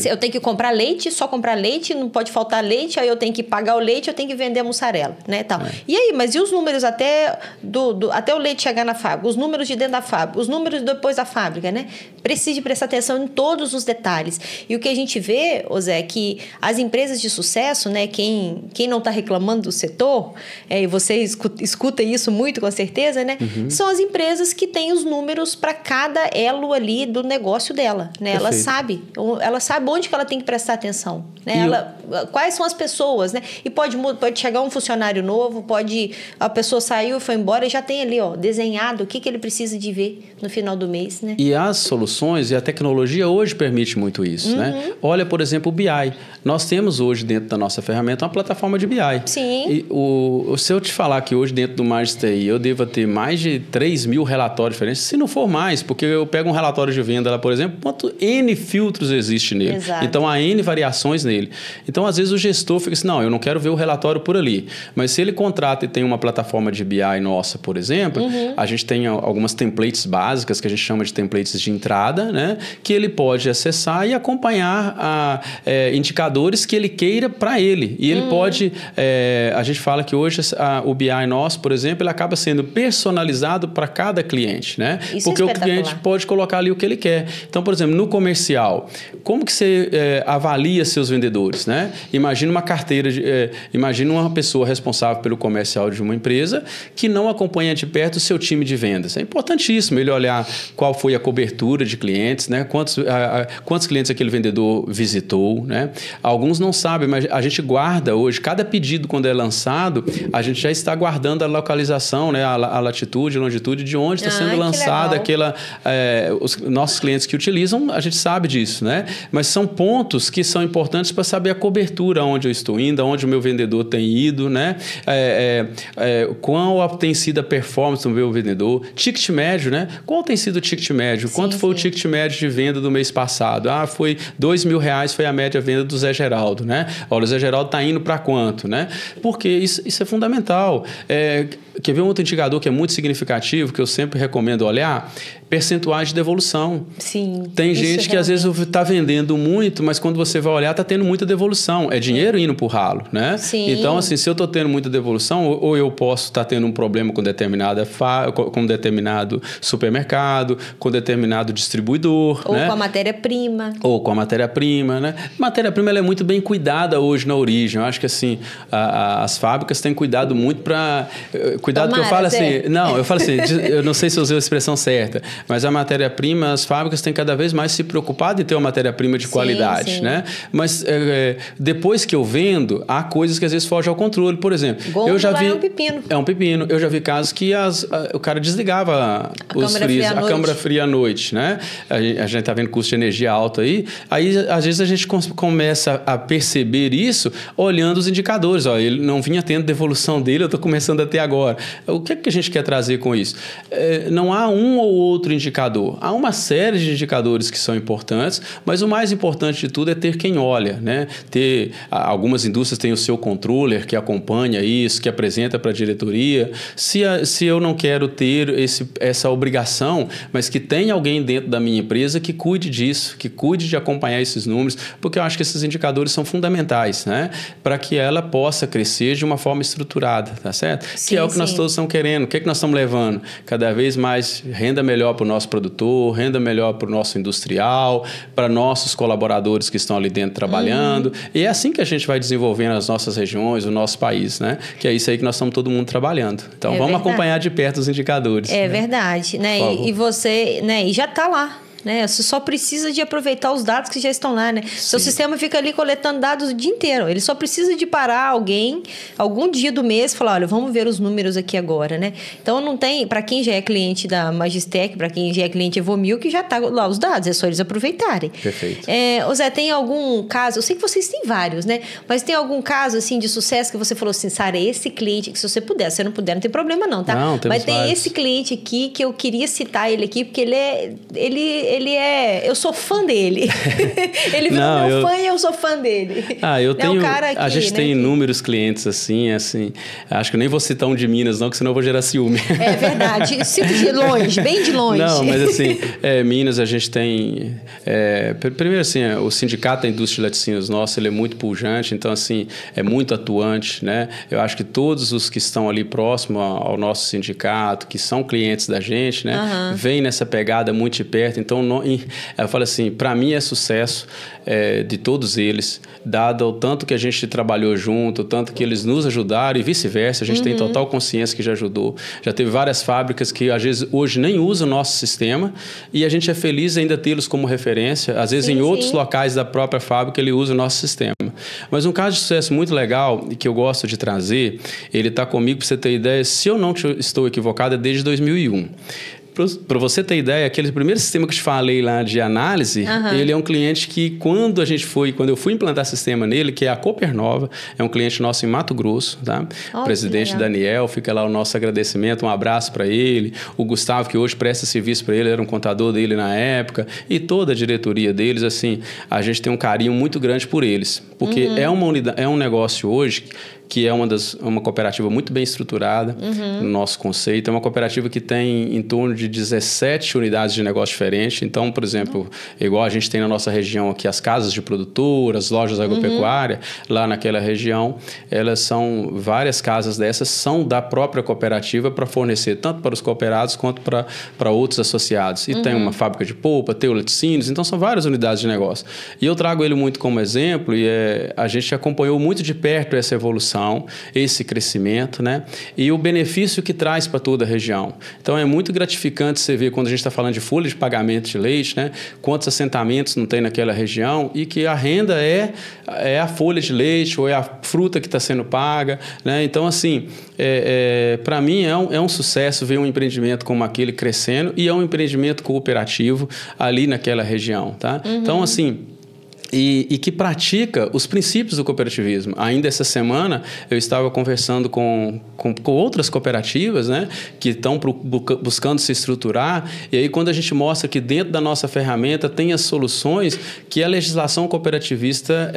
Eu tenho que comprar leite, só comprar leite, não pode faltar leite, aí eu tenho que pagar o leite, eu tenho que vender a mussarela, né, tal. E aí, mas e os números até o leite chegar na fábrica, os números de dentro da fábrica, os números depois da fábrica, né? Precisa prestar atenção em todos os detalhes. E o que a gente vê, Zé, é que as empresas de sucesso, né, quem não está reclamando do setor, e você escuta isso muito com certeza, né, são as empresas que têm os números para cada elo ali do negócio dela, né? Ela sabe onde que ela tem que prestar atenção, né? Quais são as pessoas, né? E pode chegar um funcionário novo, a pessoa saiu e foi embora e já tem ali, desenhado o que ele precisa de ver no final do mês, né? E as soluções e a tecnologia hoje permite muito isso, né? Olha, por exemplo, o BI. Nós temos hoje dentro da nossa ferramenta uma plataforma de BI. Sim. E se eu te falar que hoje dentro do Magister eu devo ter mais de 3 mil relatórios diferentes, se não for mais, porque eu pego um relatório de venda lá, por exemplo, quanto N filtros existe nele. Exato. Então, há N variações nele. Então, às vezes, o gestor fica assim, não, eu não quero ver o relatório por ali. Mas se ele contrata e tem uma plataforma de BI nossa, por exemplo, a gente tem algumas templates básicas, que a gente chama de templates de entrada, né? Que ele pode acessar e acompanhar indicadores que ele queira para ele. E ele pode... a gente fala que hoje o BI nosso, por exemplo, ele acaba sendo personalizado para cada cliente, né? Isso porque é o cliente pode colocar ali o que ele quer. Então, por exemplo, no comercial, como que você avalia seus vendedores, né? Imagina uma carteira, imagina uma pessoa responsável pelo comercial de uma empresa que não acompanha de perto o seu time de vendas. É importantíssimo ele olhar qual foi a cobertura de clientes, né? Quantos clientes aquele vendedor visitou, né? Alguns não sabem, mas a gente guarda hoje, cada pedido quando é lançado, a gente já está guardando a localização, né? A latitude, a longitude de onde está sendo lançada os nossos clientes que utilizam, a gente sabe disso, né? Mas são pontos que são importantes para saber a cobertura, onde eu estou indo, onde o meu vendedor tem ido, né? Qual tem sido a performance do meu vendedor, ticket médio, né? Qual tem sido o ticket médio? Quanto foi o ticket médio de venda do mês passado? Foi R$2.000, foi a média venda do Zé Geraldo, né? Olha, o Zé Geraldo está indo para quanto, né? Porque isso é fundamental. Quer ver um outro indicador que é muito significativo, que eu sempre recomendo olhar? Percentuais de devolução. Sim. Tem gente que às vezes está vendendo muito, mas quando você vai olhar, está tendo muita devolução. É dinheiro indo pro ralo, né? Sim. Então, assim, se eu estou tendo muita devolução, ou eu posso estar tendo um problema com com determinado supermercado, com determinado distribuidor. Ou né? com a matéria-prima. Ou com a matéria-prima, né? A matéria-prima ela é muito bem cuidada hoje na origem. Eu acho que, assim, as fábricas têm cuidado muito para... Cuidado que eu falo assim... Não, eu falo assim, eu não sei se eu usei a expressão certa, mas a matéria-prima, as fábricas têm cada vez mais se preocupado em ter uma matéria-prima de qualidade, né? Mas depois que eu vendo, há coisas que às vezes fogem ao controle. Por exemplo, eu já vi... é um pepino. É um pepino. Eu já vi casos que o cara desligava a câmara fria à noite, né? A gente está vendo custo de energia alto aí. Aí, às vezes, a gente começa a perceber isso olhando os indicadores. Ó, ele não vinha tendo devolução dele, eu estou começando a ter agora. O que é que a gente quer trazer com isso? Não há um ou outro indicador. Há uma série de indicadores que são importantes, mas o mais importante de tudo é ter quem olha, né? Algumas indústrias têm o seu controller que acompanha isso, que apresenta para a diretoria. Se eu não quero ter essa obrigação, mas que tenha alguém dentro da minha empresa que cuide disso, que cuide de acompanhar esses números, porque eu acho que esses indicadores são fundamentais, né? Para que ela possa crescer de uma forma estruturada, tá certo? Sim, que é o que nós todos estamos querendo. O que é que nós estamos levando? Cada vez mais renda melhor para o nosso produtor, renda melhor para o nosso industrial, para nossos colaboradores que estão ali dentro trabalhando. E é assim que a gente vai desenvolvendo as nossas regiões, o nosso país, né? Que é isso aí que nós estamos todo mundo trabalhando. Então, vamos acompanhar de perto os indicadores. É verdade, né? E você, né? E já está lá. Né? Você só precisa de aproveitar os dados que já estão lá, né? Seu sistema fica ali coletando dados o dia inteiro. Ele só precisa de parar algum dia do mês e falar, olha, vamos ver os números aqui agora, né? Então, não tem... Para quem já é cliente da Magistec, para quem já é cliente Evomil, que já tá lá os dados, é só eles aproveitarem. Perfeito. Zé, tem algum caso... Eu sei que vocês têm vários, né? Mas tem algum caso, assim, de sucesso que você falou assim, Sara, esse cliente, que se você puder, se você não puder, não tem problema não, tá? Não, mas tem vários. esse cliente aqui que eu queria citar ele aqui, porque ele eu sou fã dele. Ele virou meu fã e eu sou fã dele. Eu tenho... A gente tem inúmeros clientes assim, acho que eu nem vou citar um de Minas, não, que senão eu vou gerar ciúme. É verdade. Cito de longe, bem de longe. Não, mas assim, Minas a gente tem... primeiro assim, o Sindicato da Indústria de Laticínios nosso, ele é muito pujante, então assim, é muito atuante, né? Eu acho que todos os que estão ali próximo ao nosso sindicato, que são clientes da gente, né? Vêm nessa pegada muito de perto. Então, eu falo assim, para mim é sucesso de todos eles, dado o tanto que a gente trabalhou junto, o tanto que eles nos ajudaram e vice-versa. A gente tem total consciência que já ajudou. Já teve várias fábricas que, às vezes, hoje nem usam o nosso sistema e a gente é feliz ainda tê-los como referência. Às vezes, em outros locais da própria fábrica, ele usa o nosso sistema. Mas um caso de sucesso muito legal e que eu gosto de trazer, ele está comigo, para você ter ideia, se eu não estou equivocado, é desde 2001. Para você ter ideia, aquele primeiro sistema que eu te falei lá de análise, ele é um cliente que quando eu fui implantar sistema nele, que é a Copernova, é um cliente nosso em Mato Grosso, tá? O presidente Daniel, fica lá o nosso agradecimento, um abraço para ele. O Gustavo, que hoje presta serviço para ele, era um contador dele na época, e toda a diretoria deles, assim, a gente tem um carinho muito grande por eles, porque é um negócio hoje que é uma cooperativa muito bem estruturada no nosso conceito. É uma cooperativa que tem em torno de 17 unidades de negócio diferentes. Então, por exemplo, igual a gente tem na nossa região aqui as casas de produtor, as lojas agropecuárias, lá naquela região, várias casas dessas são da própria cooperativa para fornecer tanto para os cooperados quanto para outros associados. E tem uma fábrica de polpa, tem o laticínios, então são várias unidades de negócio. E eu trago ele muito como exemplo e a gente acompanhou muito de perto essa evolução, esse crescimento, né? E o benefício que traz para toda a região. Então, é muito gratificante você ver quando a gente está falando de folha de pagamento de leite, né? Quantos assentamentos não tem naquela região e que a renda é a folha de leite ou é a fruta que está sendo paga, né? Então, assim, para mim é um sucesso ver um empreendimento como aquele crescendo e é um empreendimento cooperativo ali naquela região, tá? Então, assim... E que pratica os princípios do cooperativismo. Ainda essa semana, eu estava conversando com outras cooperativas, né, que estão buscando se estruturar, e aí quando a gente mostra que dentro da nossa ferramenta tem as soluções que a legislação cooperativista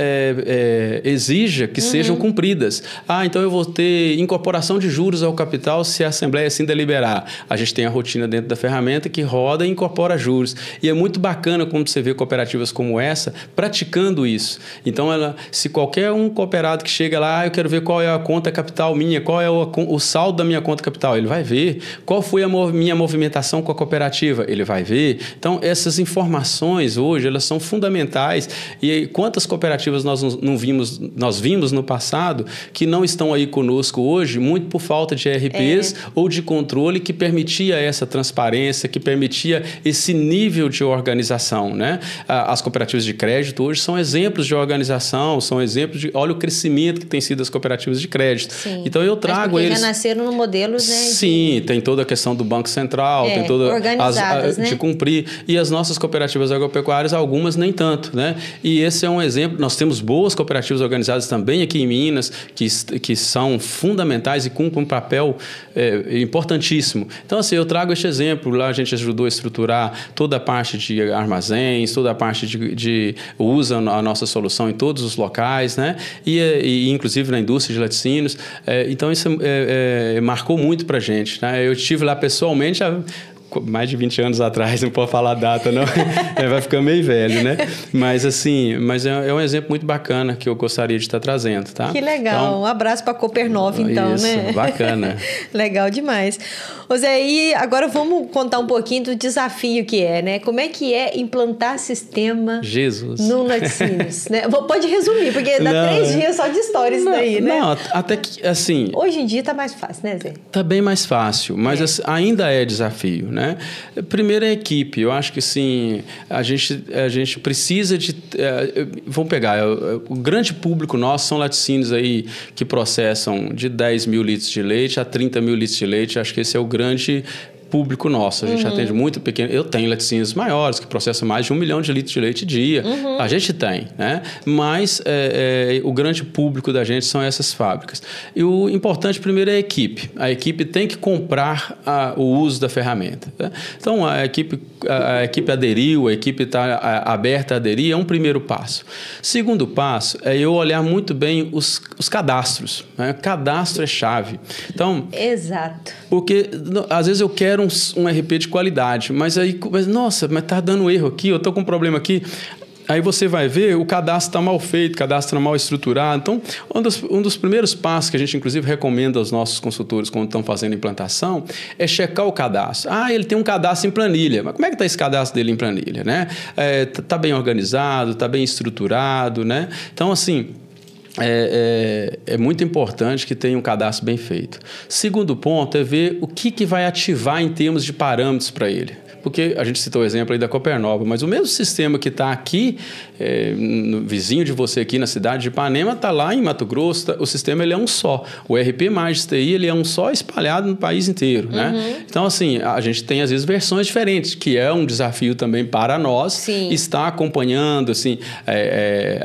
exija que sejam cumpridas. Então eu vou ter incorporação de juros ao capital se a Assembleia assim deliberar. A gente tem a rotina dentro da ferramenta que roda e incorpora juros. E é muito bacana quando você vê cooperativas como essa praticando isso. Então, se qualquer um cooperado que chega lá, eu quero ver qual é a conta capital minha, qual é o saldo da minha conta capital, ele vai ver. Qual foi a minha movimentação com a cooperativa, ele vai ver. Então, essas informações hoje, elas são fundamentais. E quantas cooperativas nós vimos no passado que não estão aí conosco hoje, muito por falta de ERPs ou de controle que permitia essa transparência, que permitia esse nível de organização, né? As cooperativas de crédito hoje são exemplos de organização, são exemplos de... Olha o crescimento que tem sido as cooperativas de crédito. Sim. Então, eu trago eles... já nasceram no modelo, né? Sim, tem toda a questão do Banco Central, tem toda... organizadas, né? De cumprir. E as nossas cooperativas agropecuárias, algumas nem tanto, né? E esse é um exemplo. Nós temos boas cooperativas organizadas também aqui em Minas, que são fundamentais e cumprem um papel importantíssimo. Então, assim, eu trago este exemplo. Lá a gente ajudou a estruturar toda a parte de armazéns, toda a parte de usa a nossa solução em todos os locais, né? E inclusive na indústria de laticínios. Então, isso marcou muito para a gente, né? Eu estive lá pessoalmente mais de 20 anos atrás, não posso falar a data, não. Vai ficar meio velho, né? Mas, assim, é um exemplo muito bacana que eu gostaria de estar trazendo, tá? Que legal. Então, um abraço para a Copernova, então, isso, né? Bacana. Legal demais. Ô Zé, e agora vamos contar um pouquinho do desafio que é, né? Como é que é implantar sistema no laticínios, né? Pode resumir, porque dá 3 dias só de história isso daí, né? Não, até que, assim... Hoje em dia tá mais fácil, né, Zé? Tá bem mais fácil, mas assim, ainda é desafio, né? Primeiro é a equipe. Eu acho que sim, a gente precisa de... vamos pegar, o grande público nosso são laticínios aí que processam de 10 mil litros de leite a 30 mil litros de leite. Acho que esse é o grande público nosso. A gente atende muito pequeno. Eu tenho laticínios maiores, que processam mais de 1 milhão de litros de leite dia. A gente tem, né? Mas o grande público da gente são essas fábricas. E o importante primeiro é a equipe. A equipe tem que comprar o uso da ferramenta. Né? Então, a equipe aderiu, a equipe está aberta a aderir, é um primeiro passo. Segundo passo é eu olhar muito bem os cadastros. Né? Cadastro é chave. Então, exato. Porque às vezes eu quero um RP de qualidade, mas nossa, mas está dando erro aqui, eu estou com um problema aqui. Aí você vai ver, o cadastro está mal feito, o cadastro está mal estruturado. Então, um dos primeiros passos que a gente, inclusive, recomenda aos nossos consultores quando estão fazendo implantação é checar o cadastro. Ele tem um cadastro em planilha. Mas como é que está esse cadastro dele em planilha? Né? Tá bem organizado, está bem estruturado. Né? Então, assim... É muito importante que tenha um cadastro bem feito. Segundo ponto é ver o que vai ativar em termos de parâmetros para ele. Porque a gente citou o exemplo aí da Copernova, mas o mesmo sistema que está aqui, no vizinho de você aqui na cidade de Ipanema, está lá em Mato Grosso, o sistema ele é um só. O RP mais TI ele é um só espalhado no país inteiro. Né? Então, assim, a gente tem às vezes versões diferentes, que é um desafio também para nós estar acompanhando. Assim,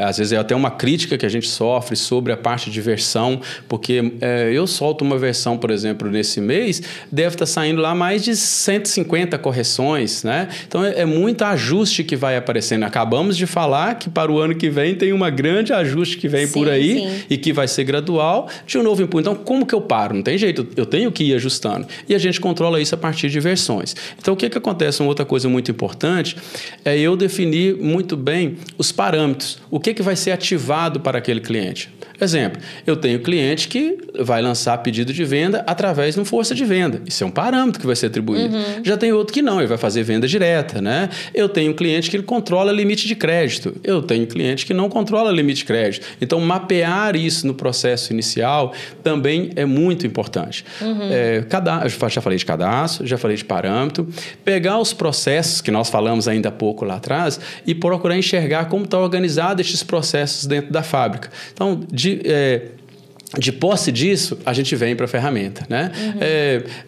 às vezes é até uma crítica que a gente sofre sobre a parte de versão, porque eu solto uma versão, por exemplo, nesse mês, deve estar saindo lá mais de 150 correções. Né? Então, é muito ajuste que vai aparecendo. Acabamos de falar que para o ano que vem tem uma grande ajuste que vem por aí e que vai ser gradual de um novo input. Então, como que eu paro? Não tem jeito, eu tenho que ir ajustando. E a gente controla isso a partir de versões. Então, o que acontece? Uma outra coisa muito importante é eu definir muito bem os parâmetros. O que vai ser ativado para aquele cliente? Exemplo, eu tenho cliente que vai lançar pedido de venda através de uma força de venda. Isso é um parâmetro que vai ser atribuído. Já tem outro que não, ele vai fazer venda direta. Né? Eu tenho um cliente que ele controla limite de crédito. Eu tenho cliente que não controla limite de crédito. Então, mapear isso no processo inicial também é muito importante. Já falei de cadastro, já falei de parâmetro. Pegar os processos que nós falamos ainda há pouco lá atrás e procurar enxergar como está organizado esses processos dentro da fábrica. Então, de posse disso, a gente vem para a ferramenta. Né?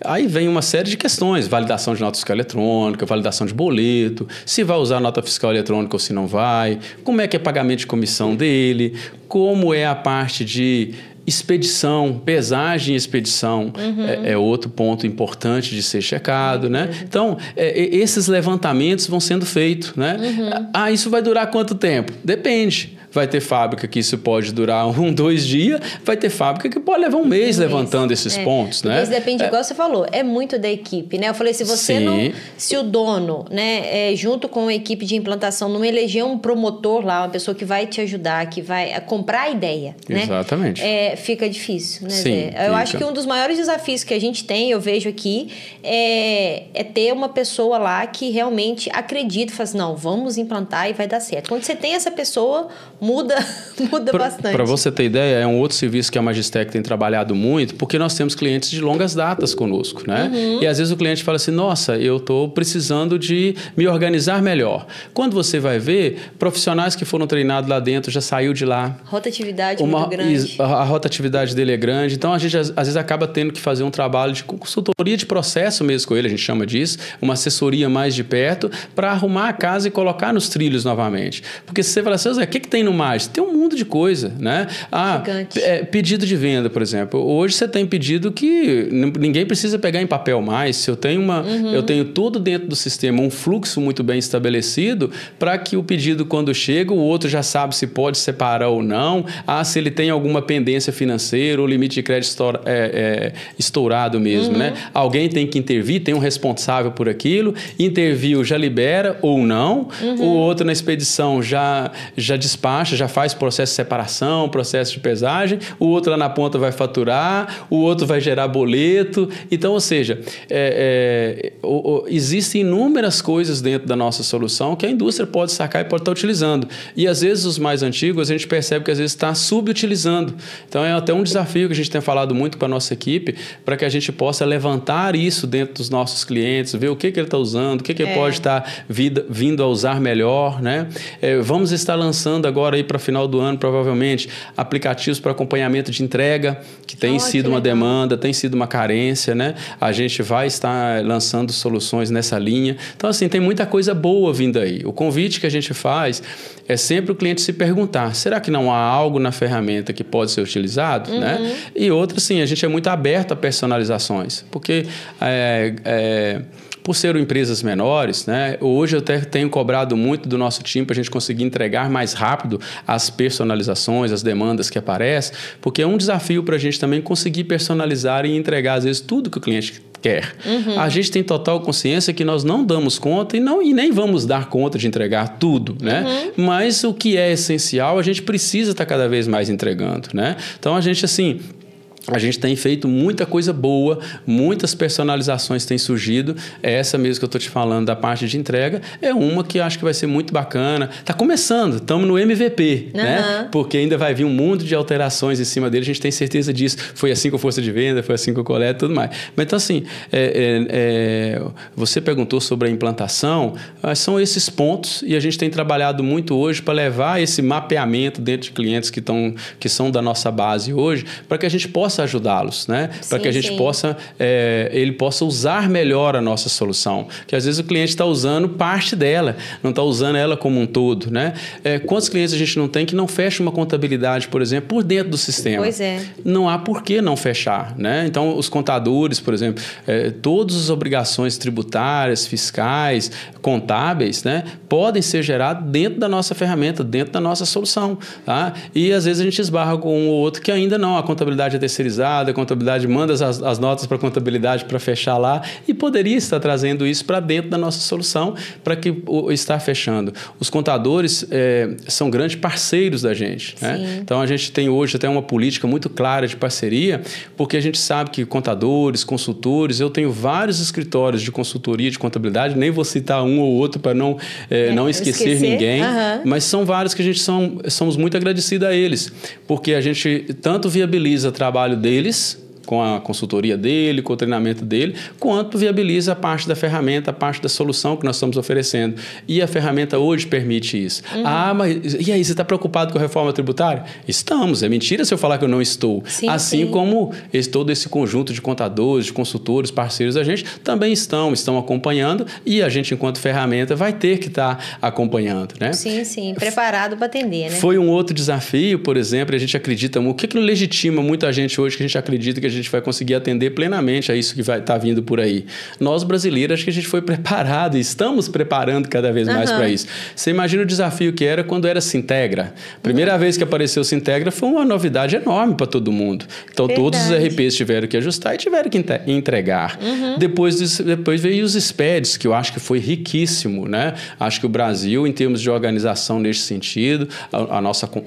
Aí vem uma série de questões, validação de nota fiscal eletrônica, validação de boleto, se vai usar nota fiscal eletrônica ou se não vai, como é que é pagamento de comissão dele, como é a parte de expedição, pesagem e expedição é outro ponto importante de ser checado. Né? Então, esses levantamentos vão sendo feitos. Né? Isso vai durar quanto tempo? Depende. Vai ter fábrica que isso pode durar 1, 2 dias, vai ter fábrica que pode levar um mês levantando esses pontos. Né? Mas depende, igual você falou, é muito da equipe. Né? Eu falei, se o dono, né, junto com a equipe de implantação, não eleger um promotor lá, uma pessoa que vai te ajudar, que vai comprar a ideia. Exatamente. Né? Fica difícil. Né, Sim, eu acho que um dos maiores desafios que a gente tem, eu vejo aqui, é ter uma pessoa lá que realmente acredita, fala assim, não, vamos implantar e vai dar certo. Quando você tem essa pessoa, muda bastante. Para você ter ideia, é um outro serviço que a Magistec tem trabalhado muito, porque nós temos clientes de longas datas conosco, né? E às vezes o cliente fala assim, nossa, eu estou precisando de me organizar melhor. Quando você vai ver, profissionais que foram treinados lá dentro já saiu de lá. Rotatividade muito grande. A rotatividade dele é grande, então a gente às vezes acaba tendo que fazer um trabalho de consultoria de processo mesmo com ele, a gente chama disso, uma assessoria mais de perto, para arrumar a casa e colocar nos trilhos novamente. Porque se você fala assim, o que tem no mais? Tem um mundo de coisa, né? Pedido de venda, por exemplo. Hoje você tem pedido que ninguém precisa pegar em papel mais. Se eu tenho eu tenho tudo dentro do sistema, um fluxo muito bem estabelecido para que o pedido, quando chega, o outro já sabe se pode separar ou não, se ele tem alguma pendência financeira, o limite de crédito estourado mesmo, né? Alguém tem que intervir, tem um responsável por aquilo, interviu, já libera ou não, o outro na expedição já despacha, já faz processo de separação, processo de pesagem, o outro lá na ponta vai faturar, o outro vai gerar boleto. Então, ou seja, existem inúmeras coisas dentro da nossa solução que a indústria pode sacar e pode estar utilizando. E às vezes os mais antigos a gente percebe que às vezes está subutilizando. Então é até um desafio que a gente tem falado muito com a nossa equipe para que a gente possa levantar isso dentro dos nossos clientes, ver o que ele está usando, o que ele pode estar vindo a usar melhor. Né? Vamos estar lançando agora agora aí para final do ano, provavelmente, aplicativos para acompanhamento de entrega, que tem sido uma demanda, tem sido uma carência, né? A gente vai estar lançando soluções nessa linha. Então, assim, tem muita coisa boa vindo aí. O convite que a gente faz é sempre o cliente se perguntar, será que não há algo na ferramenta que pode ser utilizado? Né? E outra, sim, a gente é muito aberto a personalizações, porque por serem empresas menores, né, hoje eu até tenho cobrado muito do nosso time para a gente conseguir entregar mais rápido as personalizações, as demandas que aparecem, porque é um desafio para a gente também conseguir personalizar e entregar, às vezes, tudo que o cliente quer. A gente tem total consciência que nós não damos conta e nem vamos dar conta de entregar tudo, né? Mas o que é essencial, a gente precisa estar cada vez mais entregando, né? Então, a gente tem feito muita coisa boa, muitas personalizações têm surgido. Essa mesmo que eu estou te falando da parte de entrega é uma que eu acho que vai ser muito bacana. Está começando, estamos no MVP, né? Porque ainda vai vir um mundo de alterações em cima dele, a gente tem certeza disso. Foi assim com a força de venda, foi assim com o coleta e tudo mais. Mas então, assim, você perguntou sobre a implantação, são esses pontos e a gente tem trabalhado muito hoje para levar esse mapeamento dentro de clientes que são da nossa base hoje, para que a gente possa ajudá-los, né? Para que a gente possa, ele possa usar melhor a nossa solução. Que às vezes o cliente está usando parte dela, não está usando ela como um todo, né? Quantos clientes a gente não tem que não fecha uma contabilidade, por exemplo, por dentro do sistema? Pois é. Não há por que não fechar, né? Então, os contadores, por exemplo, todas as obrigações tributárias, fiscais, contábeis, né? Podem ser geradas dentro da nossa ferramenta, dentro da nossa solução, tá? E às vezes a gente esbarra com um ou outro que ainda não, a contabilidade é terceirizada, a contabilidade manda as notas para a contabilidade para fechar lá e poderia estar trazendo isso para dentro da nossa solução para que estar fechando. Os contadores são grandes parceiros da gente, né? Então, a gente tem hoje até uma política muito clara de parceria, porque a gente sabe que contadores, consultores, eu tenho vários escritórios de consultoria de contabilidade, nem vou citar um ou outro para não esquecer ninguém, mas são vários que a gente somos muito agradecidos a eles, porque a gente tanto viabiliza o trabalho deles, com a consultoria dele, com o treinamento dele, quanto viabiliza a parte da ferramenta, a parte da solução que nós estamos oferecendo. E a ferramenta hoje permite isso. Mas e aí, você está preocupado com a reforma tributária? Estamos. É mentira se eu falar que eu não estou. Como todo esse conjunto de contadores, de consultores, parceiros da gente, também estão acompanhando e a gente, enquanto ferramenta, vai ter que estar acompanhando, né? Sim. Preparado para atender, né? Foi um outro desafio, por exemplo, a gente acredita, o que legitima muita gente hoje que a gente acredita que a gente vai conseguir atender plenamente a isso que vai estar vindo por aí. Nós, brasileiros, acho que a gente foi preparado e estamos preparando cada vez mais para isso. Você imagina o desafio que era quando era Sintegra. Primeira vez que apareceu Sintegra foi uma novidade enorme para todo mundo. Então, todos os RPs tiveram que ajustar e tiveram que entregar. Depois veio os SPEDs, que eu acho que foi riquíssimo, né? Acho que o Brasil, em termos de organização nesse sentido, o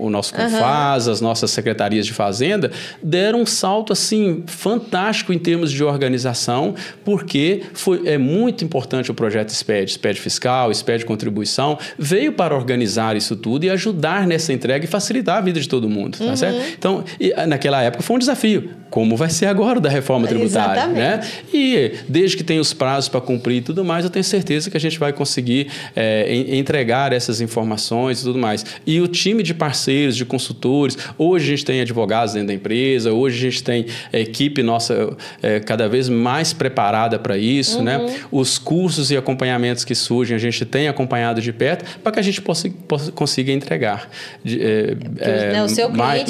nosso CONFAS, as nossas secretarias de fazenda, deram um salto, assim, fantástico em termos de organização, porque é muito importante o projeto SPED fiscal, SPED contribuição, veio para organizar isso tudo e ajudar nessa entrega e facilitar a vida de todo mundo, tá certo? Então, naquela época foi um desafio. Como vai ser agora o da reforma tributária, né? E desde que tem os prazos para cumprir e tudo mais, eu tenho certeza que a gente vai conseguir entregar essas informações e tudo mais. E o time de parceiros, de consultores, hoje a gente tem advogados dentro da empresa, hoje a gente tem equipe nossa cada vez mais preparada para isso, né? Os cursos e acompanhamentos que surgem, a gente tem acompanhado de perto para que a gente consiga entregar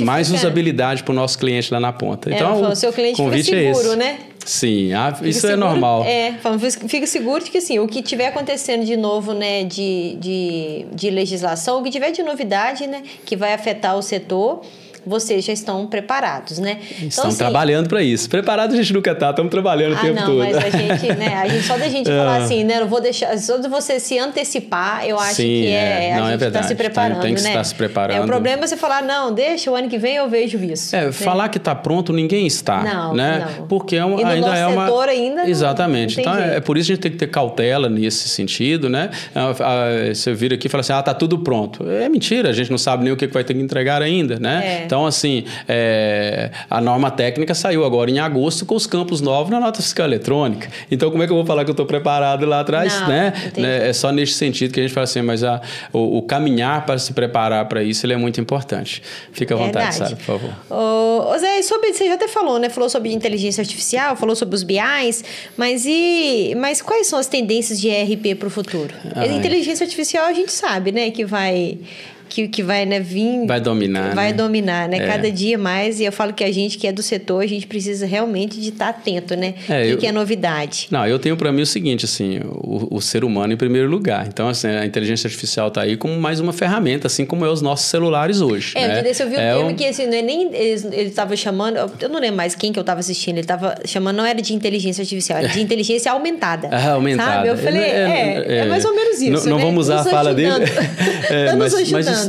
mais usabilidade para o nosso cliente lá na ponta. Então, o seu cliente fica seguro, né? Sim, isso é normal. Fica seguro de que, assim, o que tiver acontecendo de novo, né, de legislação, o que tiver de novidade, né, que vai afetar o setor, vocês já estão preparados, né? Estão trabalhando para isso. Preparado a gente nunca está, estamos trabalhando o tempo todo. Mas a gente, só da gente falar assim, né? Não vou deixar, só de você se antecipar, eu acho que a gente está se preparando, tem que né? estar se preparando. O problema é você falar, não, deixa, o ano que vem eu vejo isso. Né? Falar que está pronto, ninguém está. Não. Porque ainda é uma... setor ainda Exatamente. Não então, é por isso que a gente tem que ter cautela nesse sentido, né? Você vira aqui e fala assim, tá tudo pronto. É mentira, a gente não sabe nem o que vai ter que entregar ainda, né? Então, assim, a norma técnica saiu agora em agosto com os campos novos na nota fiscal eletrônica. Então, como é que eu vou falar que eu estou preparado lá atrás? Né? É só neste sentido que a gente fala assim, mas o caminhar para se preparar para isso, ele é muito importante. Fica à vontade, Sara, por favor. Zé, você já até falou, né? Falou sobre inteligência artificial, falou sobre os BIs, mas quais são as tendências de ERP para o futuro? Inteligência artificial a gente sabe, né? Que vai, né, vir... Vai dominar, Vai dominar, né? Cada dia mais. E eu falo que a gente que é do setor, a gente precisa realmente de estar atento, né? O que é novidade. Não, eu tenho para mim o seguinte, assim, o ser humano em primeiro lugar. Então, assim, a inteligência artificial está aí como mais uma ferramenta, assim como é os nossos celulares hoje. Um dia desse eu vi um termo que, assim, não é nem... Ele estava chamando... Eu não lembro mais quem que eu estava assistindo. Ele estava chamando, não era de inteligência artificial, era de inteligência aumentada. Aumentada. Sabe? Eu falei, é mais ou menos isso, Não vamos usar a fala dele.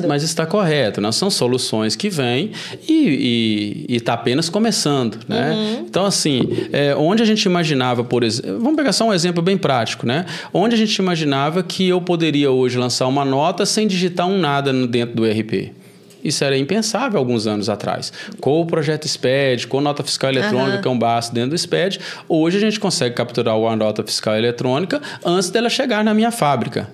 Mas está correto, né? São soluções que vêm e está apenas começando, né? Então, assim, onde a gente imaginava, por exemplo... Vamos pegar só um exemplo bem prático, né? Onde a gente imaginava que eu poderia hoje lançar uma nota sem digitar um nada dentro do ERP. Isso era impensável alguns anos atrás. Com o projeto SPED, com a nota fiscal eletrônica, que é um basta dentro do SPED, hoje a gente consegue capturar uma nota fiscal eletrônica antes dela chegar na minha fábrica.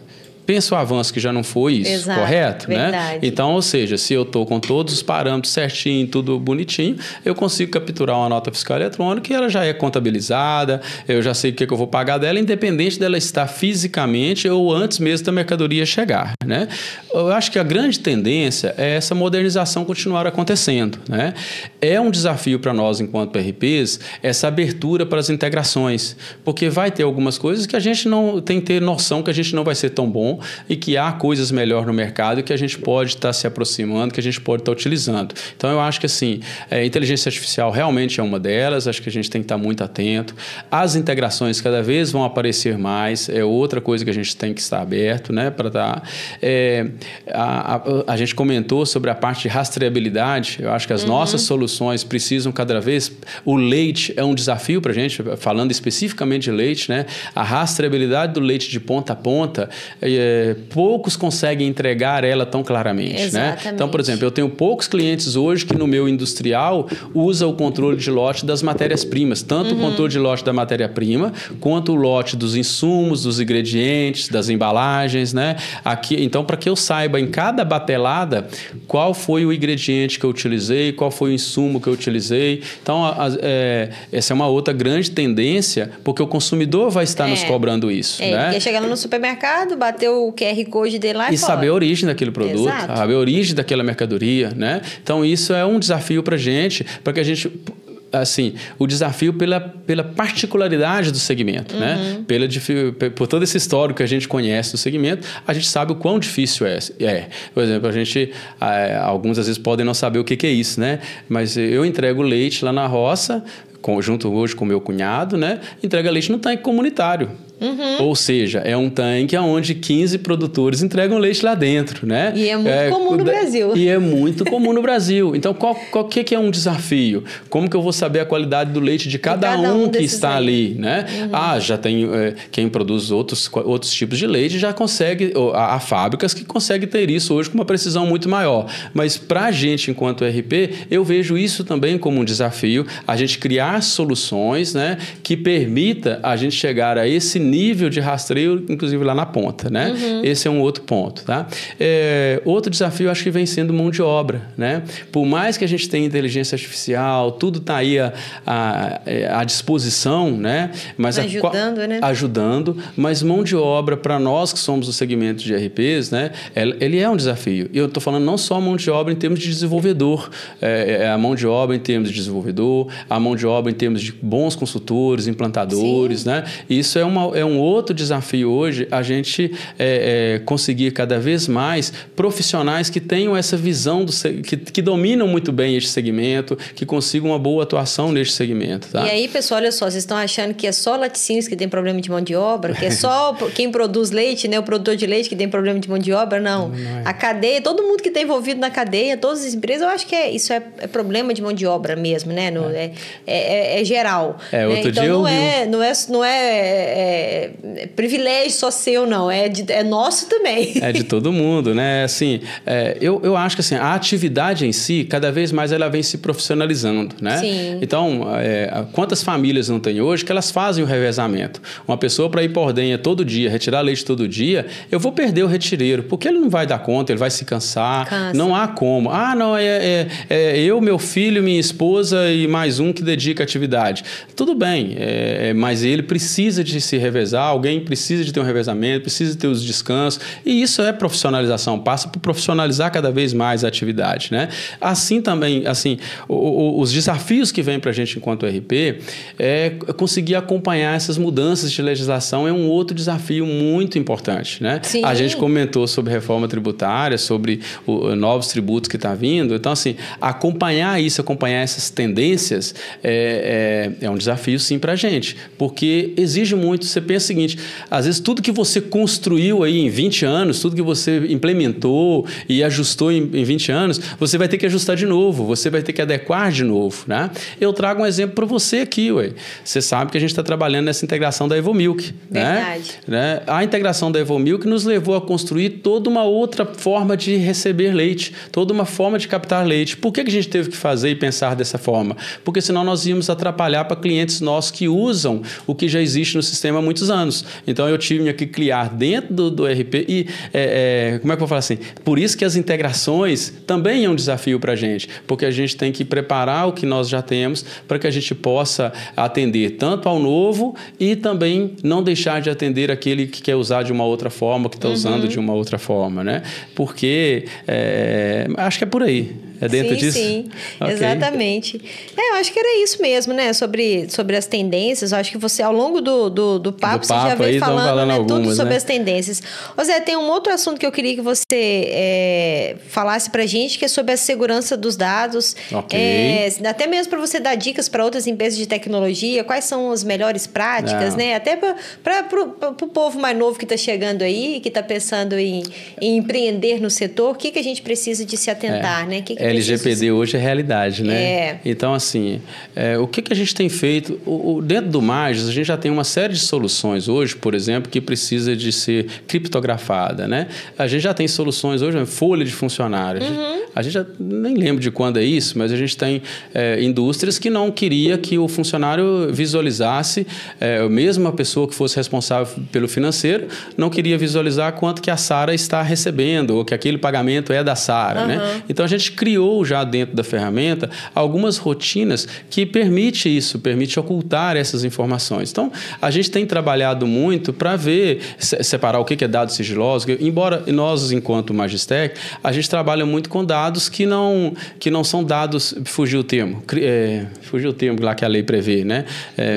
Pensa o avanço que já não foi isso, exato, correto? Verdade. Né? Então, ou seja, se eu estou com todos os parâmetros certinho, tudo bonitinho, eu consigo capturar uma nota fiscal eletrônica e ela já é contabilizada, eu já sei o que eu vou pagar dela, independente dela estar fisicamente ou antes mesmo da mercadoria chegar. Né? Eu acho que a grande tendência é essa modernização continuar acontecendo. Né? É um desafio para nós, enquanto RPs, essa abertura para as integrações, porque vai ter algumas coisas que a gente não tem que ter noção que a gente não vai ser tão bom e que há coisas melhor no mercado que a gente pode estar se aproximando, que a gente pode estar utilizando. Então, eu acho que assim, a inteligência artificial realmente é uma delas, acho que a gente tem que estar muito atento. As integrações cada vez vão aparecer mais, é outra coisa que a gente tem que estar aberto, né, para dar. A gente comentou sobre a parte de rastreabilidade, eu acho que as nossas soluções precisam cada vez... O leite é um desafio para a gente, falando especificamente de leite, né, a rastreabilidade do leite de ponta a ponta... poucos conseguem entregar ela tão claramente. Exatamente. Né? Então, por exemplo, eu tenho poucos clientes hoje que no meu industrial usa o controle de lote das matérias-primas, tanto o controle de lote da matéria-prima, quanto o lote dos insumos, dos ingredientes, das embalagens. Né? Aqui, então, para que eu saiba em cada batelada qual foi o ingrediente que eu utilizei, qual foi o insumo que eu utilizei. Então, essa é uma outra grande tendência, porque o consumidor vai estar nos cobrando isso. Né? Porque chega lá no supermercado, bateu o QR Code dele lá e saber a origem daquele produto, saber a origem daquela mercadoria, né? Então, isso é um desafio para a gente, para que a gente... Assim, o desafio pela particularidade do segmento, né? Por todo esse histórico que a gente conhece do segmento, a gente sabe o quão difícil é. Por exemplo, alguns às vezes podem não saber o que é isso, né? Mas eu entrego leite lá na roça, junto hoje com o meu cunhado, né? Entrega leite no tanque comunitário. Ou seja, é um tanque onde 15 produtores entregam leite lá dentro, né? E é muito comum no Brasil. E é muito comum no Brasil. Então, que é um desafio? Como que eu vou saber a qualidade do leite de cada um que está ali, né? Já tem quem produz outros tipos de leite já consegue, há fábricas que conseguem ter isso hoje com uma precisão muito maior. Mas para a gente, enquanto RP, eu vejo isso também como um desafio, a gente criar soluções, né, que permita a gente chegar a esse nível de rastreio, inclusive lá na ponta, né? Esse é um outro ponto, tá? Outro desafio, acho que vem sendo mão de obra, né? Por mais que a gente tenha inteligência artificial, tudo está aí à disposição, né? Mas ajudando, mas mão de obra para nós que somos do segmento de RPs, né? Ele é um desafio. E eu estou falando não só mão de obra em termos de desenvolvedor, a mão de obra em termos de desenvolvedor, a mão de obra em termos de bons consultores, implantadores, né? Isso é um outro desafio hoje, a gente conseguir cada vez mais profissionais que tenham essa visão, que dominam muito bem este segmento, que consigam uma boa atuação neste segmento. Tá? E aí, pessoal, olha só, vocês estão achando que é só laticínios que tem problema de mão de obra, que é só quem produz leite, né, o produtor de leite que tem problema de mão de obra? Não. A cadeia, todo mundo que está envolvido na cadeia, todas as empresas, eu acho que isso é problema de mão de obra mesmo, né? É geral. Outro então, dia privilégio só seu, não. É nosso também. É de todo mundo, né? Assim, eu acho que assim, a atividade em si, cada vez mais ela vem se profissionalizando, né? Sim. Então, quantas famílias não tem hoje que elas fazem o revezamento? Uma pessoa para ir por ordenha todo dia, retirar leite todo dia, eu vou perder o retireiro, porque ele não vai dar conta, ele vai se cansar. Cansa. Não há como. Não, eu, meu filho, minha esposa e mais um que dedica atividade. Tudo bem, mas ele precisa de se revezar, alguém precisa de ter um revezamento, precisa de ter os descansos, e isso é profissionalização, passa por profissionalizar cada vez mais a atividade, né? Assim também, assim, os desafios que vêm para a gente enquanto RP é conseguir acompanhar essas mudanças de legislação, é um outro desafio muito importante, né? Sim. A gente comentou sobre reforma tributária, sobre novos tributos que está vindo, então assim, acompanhar isso, acompanhar essas tendências é um desafio sim para a gente, porque exige muito. Você pensa o seguinte, às vezes tudo que você construiu aí em 20 anos, tudo que você implementou e ajustou em 20 anos, você vai ter que ajustar de novo, você vai ter que adequar de novo, né? Eu trago um exemplo para você aqui, Você sabe que a gente está trabalhando nessa integração da Evomilk, Verdade. né? A integração da Evomilk nos levou a construir toda uma outra forma de receber leite, toda uma forma de captar leite. Por que a gente teve que fazer e pensar dessa forma? Porque senão nós íamos atrapalhar para clientes nossos que usam o que já existe no sistema há muitos anos. Então eu tive que criar dentro do RP e, como é que eu vou falar assim? Por isso que as integrações também é um desafio para a gente, porque a gente tem que preparar o que nós já temos para que a gente possa atender tanto ao novo e também não deixar de atender aquele que quer usar de uma outra forma, que está usando de uma outra forma, né? Porque acho que é por aí. É dentro disso? Sim, okay. Exatamente. Eu acho que era isso mesmo, né? Sobre as tendências. Eu acho que você, ao longo do papo, você já veio falando algumas, tudo sobre as tendências. Ô Zé, tem um outro assunto que eu queria que você falasse pra gente, que é sobre a segurança dos dados. Ok. Até mesmo para você dar dicas para outras empresas de tecnologia, quais são as melhores práticas, né? Até para o povo mais novo que está chegando aí, que está pensando em empreender no setor, o que a gente precisa de se atentar, né? LGPD hoje é realidade, né? Então, assim, o que a gente tem feito? Dentro do Magis, a gente já tem uma série de soluções hoje, por exemplo, que precisa de ser criptografada, né? A gente já tem soluções hoje, folha de funcionário. A gente já nem lembro de quando é isso, mas a gente tem indústrias que não queria que o funcionário visualizasse, mesmo a pessoa que fosse responsável pelo financeiro, não queria visualizar quanto que a Sara está recebendo, ou que aquele pagamento é da Sara, né? Então, a gente criou já dentro da ferramenta algumas rotinas que permite ocultar essas informações. Então, a gente tem trabalhado muito para ver, separar o que é dado sigiloso, embora nós, enquanto Magistec, a gente trabalha muito com dados que não são dados, fugiu o termo lá que a lei prevê, né?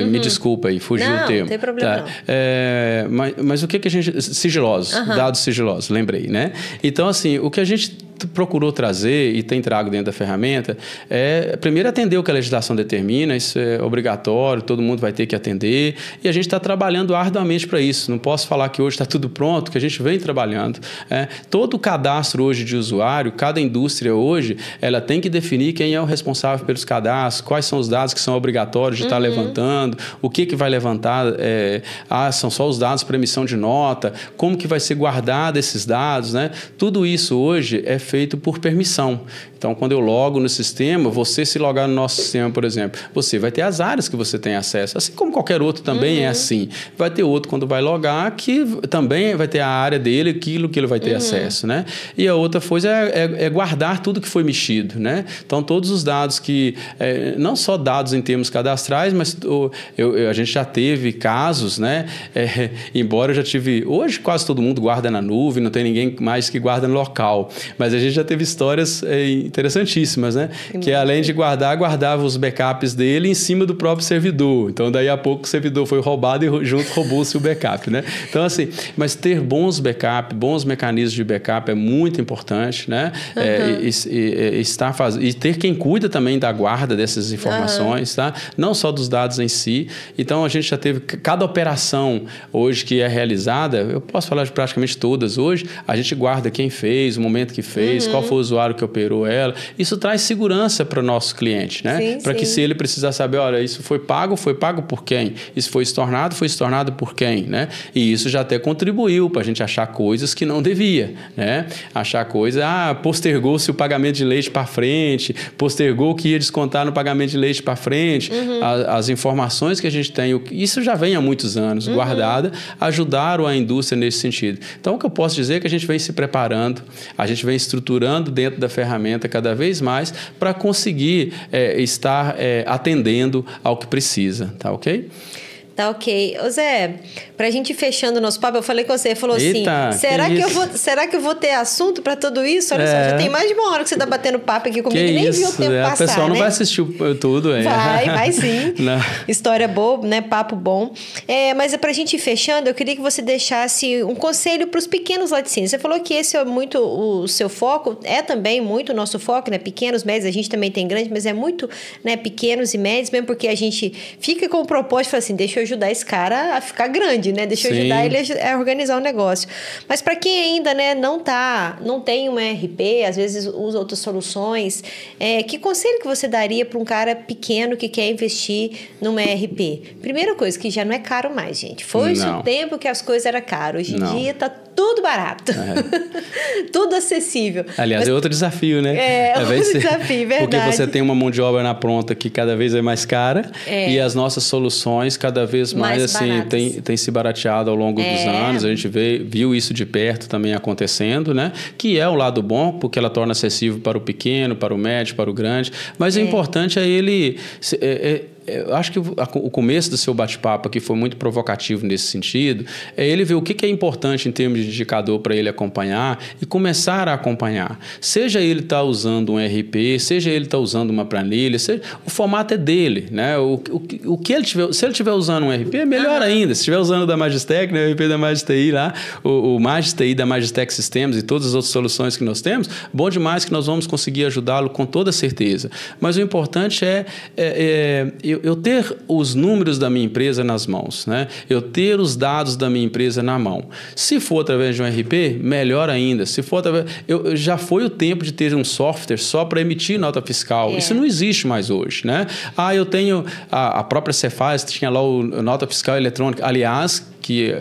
Me desculpa aí, fugiu o termo. Não tem problema não. Mas o que a gente... Sigilosos, dados sigilosos, lembrei, né? Então, assim, o que a gente procurou trazer e tem trago dentro da ferramenta primeiro atender o que a legislação determina, isso é obrigatório, todo mundo vai ter que atender, e a gente está trabalhando arduamente para isso. Não posso falar que hoje está tudo pronto, que a gente vem trabalhando. Todo o cadastro hoje de usuário, cada indústria hoje, ela tem que definir quem é o responsável pelos cadastros, quais são os dados que são obrigatórios de estar levantando, o que vai levantar, são só os dados para emissão de nota, como que vai ser guardado esses dados, né? Tudo isso hoje é feito por permissão. Então, quando eu logo no sistema, você se logar no nosso sistema, por exemplo, você vai ter as áreas que você tem acesso, assim como qualquer outro também é assim. Vai ter outro quando vai logar que também vai ter a área dele, aquilo que ele vai ter acesso, né? E a outra coisa é guardar tudo que foi mexido, né? Então, todos os dados que... não só dados em termos cadastrais, mas a gente já teve casos, né? Embora eu já tive... Hoje quase todo mundo guarda na nuvem, não tem ninguém mais que guarda no local. Mas a gente já teve histórias interessantíssimas, né? Que além de guardava os backups dele em cima do próprio servidor. Então, daí a pouco o servidor foi roubado e junto roubou-se o backup, né? Então, assim, mas ter bons backups, bons mecanismos de backup é muito importante, né? E ter quem cuida também da guarda dessas informações, tá? Não só dos dados em si. Então, a gente já teve... Cada operação hoje que é realizada, eu posso falar de praticamente todas hoje, a gente guarda quem fez, o momento que fez, fez, qual foi o usuário que operou ela. Isso traz segurança para o nosso cliente, né? Para que se ele precisar saber, olha, isso foi pago por quem? Isso foi estornado por quem, né? E isso já até contribuiu para a gente achar coisas que não devia, né? Achar coisas, postergou-se o pagamento de leite para frente, postergou que ia descontar no pagamento de leite para frente. As informações que a gente tem, isso já vem há muitos anos guardada, ajudaram a indústria nesse sentido. Então, o que eu posso dizer é que a gente vem se preparando, a gente vem estruturando dentro da ferramenta cada vez mais para conseguir estar atendendo ao que precisa, tá ok? Tá ok. Ô Zé, pra gente ir fechando o nosso papo, eu falei com você, falou Eita, assim, será que eu vou ter assunto pra tudo isso? Olha só, já tem mais de uma hora que você tá batendo papo aqui comigo e nem viu o tempo passar, o pessoal não né? vai assistir tudo. Vai sim. História boa, né? Papo bom. Mas pra gente ir fechando, eu queria que você deixasse um conselho pros pequenos laticínios. Você falou que esse é muito o seu foco, é também muito o nosso foco, né? Pequenos, médios, a gente também tem grandes, mas é muito, né, pequenos e médios, mesmo porque a gente fica com o propósito de falar assim, deixa eu ajudar esse cara a ficar grande, né? Deixa eu ajudar ele a organizar o negócio. Mas para quem ainda, né, não tem uma ERP, às vezes usa outras soluções, que conselho que você daria para um cara pequeno que quer investir numa ERP? Primeira coisa, que já não é caro mais, gente. Foi o tempo que as coisas eram caras. Hoje em dia tá tudo barato. Tudo acessível. Aliás, é outro desafio, né? Outro desafio, verdade. Porque você tem uma mão de obra na pronta que cada vez é mais cara e as nossas soluções cada vez mais assim, tem se barateado ao longo dos anos. A gente viu isso de perto também acontecendo, né? Que é o lado bom, porque ela torna acessível para o pequeno, para o médio, para o grande. Mas o importante é ele... Eu acho que o começo do seu bate-papo aqui foi muito provocativo nesse sentido. É ele ver o que é importante em termos de indicador para ele acompanhar e começar a acompanhar. Seja ele estar usando um RP, seja ele estar usando uma planilha, o formato é dele, né? O que ele tiver, se ele estiver usando um RP, é melhor ainda. Se estiver usando o da Magistec, né, o RP da Magistec lá, o Magistec da Magistec Systems e todas as outras soluções que nós temos, bom demais que nós vamos conseguir ajudá-lo com toda certeza. Mas o importante eu ter os números da minha empresa nas mãos, né? Eu ter os dados da minha empresa na mão. Se for através de um RP, melhor ainda. Se for através... já foi o tempo de ter um software só para emitir nota fiscal. Isso não existe mais hoje, né? Eu tenho... A própria Cefaz tinha lá o nota fiscal eletrônica. Aliás, que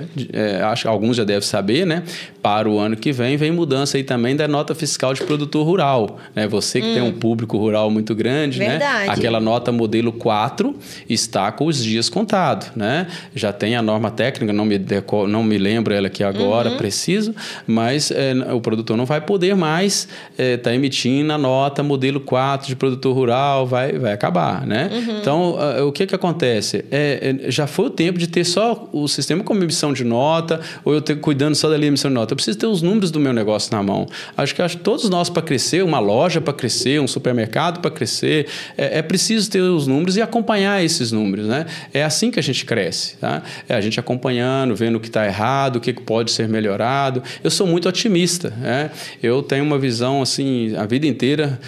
acho que alguns já devem saber, né? Para o ano que vem mudança aí também da nota fiscal de produtor rural, né? Você que tem um público rural muito grande, né? Aquela nota modelo 4 está com os dias contados, né? Já tem a norma técnica, não me lembro ela aqui agora, preciso, mas o produtor não vai poder mais estar emitindo a nota modelo 4 de produtor rural, vai acabar, né? Então, o que acontece? Já foi o tempo de ter só o sistema como emissão de nota, ou eu cuidando só da emissão de nota. Eu preciso ter os números do meu negócio na mão. Acho que todos nós, para crescer, uma loja para crescer, um supermercado para crescer, é preciso ter os números e acompanhar esses números, né? É assim que a gente cresce, tá? É a gente acompanhando, vendo o que está errado, o que pode ser melhorado. Eu sou muito otimista, né? Eu tenho uma visão, assim, a vida inteira,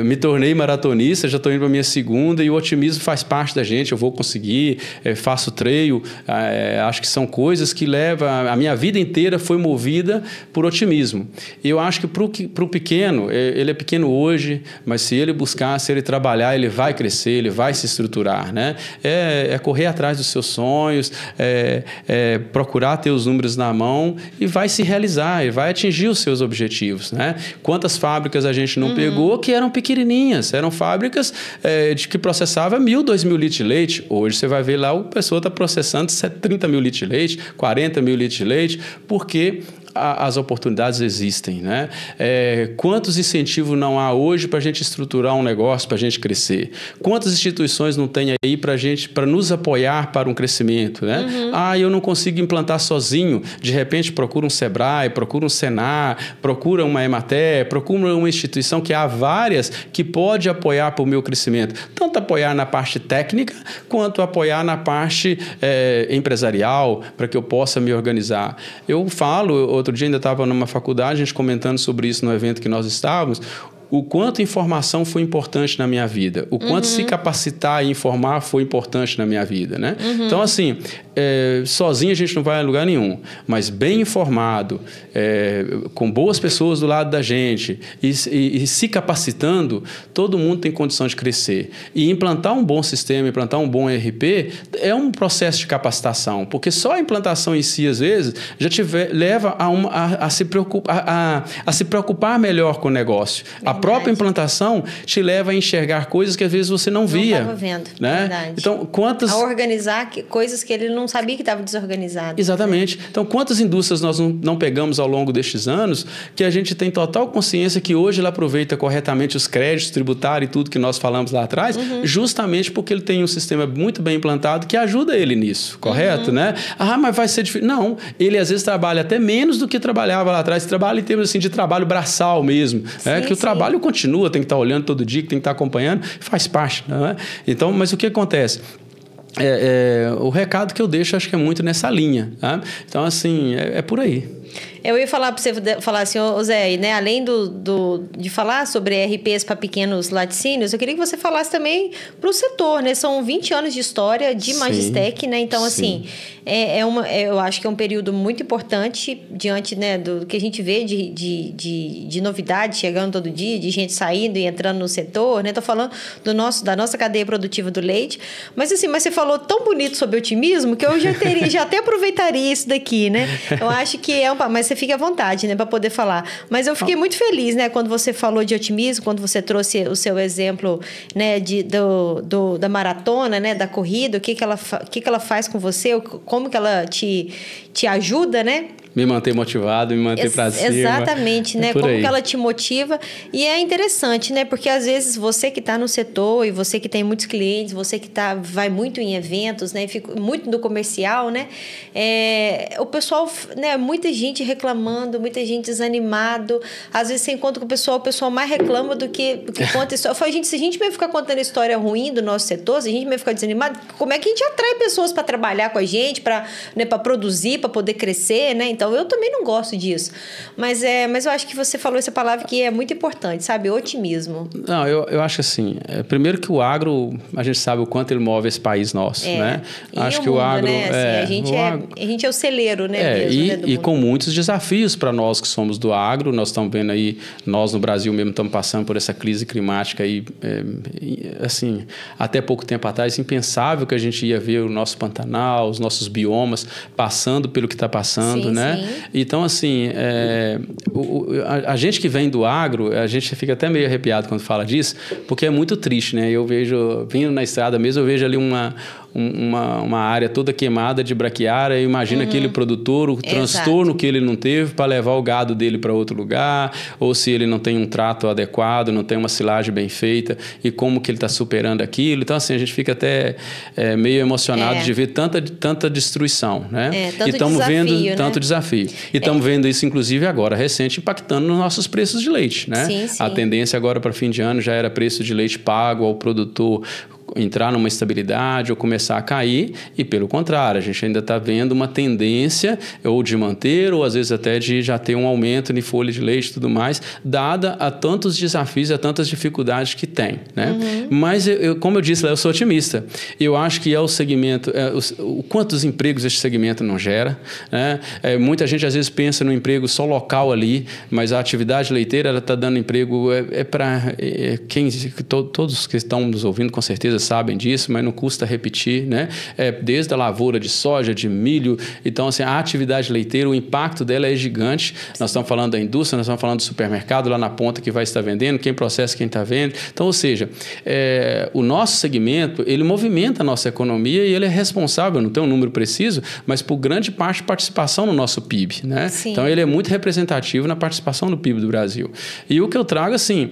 me tornei maratonista, já estou indo para a minha segunda, e o otimismo faz parte da gente, eu vou conseguir, faço trail, acho que são coisas que levam... A minha vida inteira foi movida por otimismo. E eu acho que para o pequeno, ele é pequeno hoje, mas se ele buscar, se ele trabalhar, ele vai crescer, ele vai se estruturar, né? É correr atrás dos seus sonhos, procurar ter os números na mão e vai se realizar, e vai atingir os seus objetivos, né? Quantas fábricas a gente não pegou que eram pequenininhas, eram fábricas que processava 1.000, 2.000 litros de leite. Hoje você vai ver lá, a pessoa está processando 30 mil litros de leite, 40 mil litros de leite, porque as oportunidades existem, né? Quantos incentivos não há hoje para a gente estruturar um negócio, para a gente crescer? Quantas instituições não tem aí para nos apoiar para um crescimento, né? Eu não consigo implantar sozinho. De repente, procura um Sebrae, procura um Senar, procura uma Emater, procura uma instituição que há várias que pode apoiar para o meu crescimento. Tanto apoiar na parte técnica, quanto apoiar na parte empresarial, para que eu possa me organizar. Eu falo, outro dia ainda estava numa faculdade, a gente comentando sobre isso no evento que nós estávamos, o quanto informação foi importante na minha vida, o quanto se capacitar e informar foi importante na minha vida, né? Então, assim, sozinho a gente não vai a lugar nenhum, mas bem informado, com boas pessoas do lado da gente e se capacitando, todo mundo tem condição de crescer. E implantar um bom sistema, implantar um bom ERP é um processo de capacitação, porque só a implantação em si, às vezes, já leva a se preocupar melhor com o negócio. A própria implantação te leva a enxergar coisas que às vezes você não via. Não estava vendo, né? Verdade. Então, a organizar coisas que ele não sabia que estavam desorganizadas. Exatamente. Né? Então, quantas indústrias nós não pegamos ao longo destes anos que a gente tem total consciência que hoje ele aproveita corretamente os créditos tributários e tudo que nós falamos lá atrás, justamente porque ele tem um sistema muito bem implantado que ajuda ele nisso, correto? Né? Mas vai ser difícil. Não, ele às vezes trabalha até menos do que trabalhava lá atrás. Trabalha em termos assim, de trabalho braçal mesmo. Que o trabalho continua, tem que estar olhando todo dia, tem que estar acompanhando, faz parte. Né? Então, mas o que acontece? O recado que eu deixo, acho que é muito nessa linha. Tá? Então, assim, é por aí. Eu ia falar para você falar assim, Zé, né? Além de falar sobre RPs para pequenos laticínios, eu queria que você falasse também para o setor, né? São 20 anos de história de Magistec, né? Então, assim, eu acho que é um período muito importante diante, né, do que a gente vê de novidade chegando todo dia, de gente saindo e entrando no setor, né? Tô falando da nossa cadeia produtiva do leite. Mas, assim, você falou tão bonito sobre otimismo que eu já até aproveitaria isso daqui, né? Eu acho que mas você fica à vontade, né, para poder falar. Mas eu fiquei muito feliz, né, quando você falou de otimismo, quando você trouxe o seu exemplo, né, da maratona, né, da corrida, o que ela faz com você, como que ela te ajuda, né? Me manter motivado, me manter pra cima. Exatamente, né? Como que ela te motiva. E é interessante, né? Porque às vezes você que está no setor e você que tem muitos clientes, você que vai muito em eventos, né? Fica muito no comercial, né? O pessoal, né? Muita gente reclamando, muita gente desanimado. Às vezes você encontra com o pessoal mais reclama do que conta história. Eu falo, gente, se a gente vai ficar contando história ruim do nosso setor, se a gente vai ficar desanimado, como é que a gente atrai pessoas para trabalhar com a gente, para produzir, para poder crescer, né? Então, eu também não gosto disso. Mas eu acho que você falou essa palavra que é muito importante, sabe? Otimismo. Não, eu acho assim, primeiro que o agro, a gente sabe o quanto ele move esse país nosso, né? Acho que o agro... Né? Assim, a gente é o celeiro, né? E com muitos desafios para nós que somos do agro. Nós estamos vendo aí, nós no Brasil mesmo estamos passando por essa crise climática aí, assim, até pouco tempo atrás, impensável que a gente ia ver o nosso Pantanal, os nossos biomas passando pelo que está passando, né? Sim. Então, assim, a gente que vem do agro, a gente fica até meio arrepiado quando fala disso, porque é muito triste, né? Eu vejo, vindo na estrada mesmo, eu vejo ali uma área toda queimada de braquiária. Imagina aquele produtor, o transtorno que ele não teve para levar o gado dele para outro lugar, ou se ele não tem um trato adequado, não tem uma silagem bem feita, e como que ele está superando aquilo. Então, assim, a gente fica até meio emocionado de ver tanta destruição, né? Tanto e estamos vendo, né? Tanto desafio. E estamos vendo isso, inclusive, agora, recente, impactando nos nossos preços de leite, né? Sim. A tendência agora para fim de ano já era preço de leite pago ao produtor entrar numa estabilidade ou começar a cair, e pelo contrário, a gente ainda está vendo uma tendência ou de manter, ou às vezes até de já ter um aumento de folha de leite e tudo mais, dada a tantos desafios e a tantas dificuldades que tem, né? Mas, como eu disse, eu sou otimista. Eu acho que é o segmento, quantos empregos esse segmento não gera, né? Muita gente às vezes pensa no emprego só local ali, mas a atividade leiteira ela está dando emprego para todos que estão nos ouvindo com certeza sabem disso, mas não custa repetir, né? Desde a lavoura de soja, de milho. Então, assim, a atividade leiteira, o impacto dela é gigante. Nós estamos falando da indústria, nós estamos falando do supermercado lá na ponta que vai estar vendendo, quem processa, quem está vendo. Então, ou seja, o nosso segmento, ele movimenta a nossa economia e ele é responsável, não tem um número preciso, mas por grande parte de participação no nosso PIB, né? Sim. Então, ele é muito representativo na participação do PIB do Brasil. E o que eu trago, assim,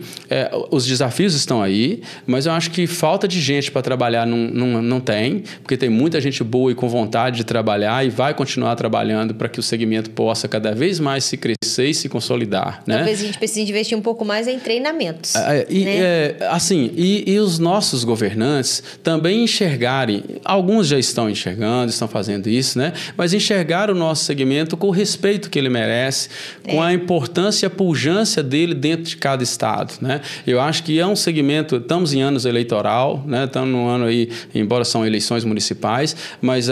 os desafios estão aí, mas eu acho que falta de gente gente para trabalhar não tem, porque tem muita gente boa e com vontade de trabalhar e vai continuar trabalhando para que o segmento possa cada vez mais se crescer e se consolidar. Talvez a gente precise investir um pouco mais em treinamentos. E os nossos governantes também enxergarem, alguns já estão enxergando, estão fazendo isso, né? Mas enxergar o nosso segmento com o respeito que ele merece, com a importância e a pujança dele dentro de cada estado, né? Eu acho que é um segmento, estamos em anos eleitoral, né? Estamos num ano aí, embora são eleições municipais, mas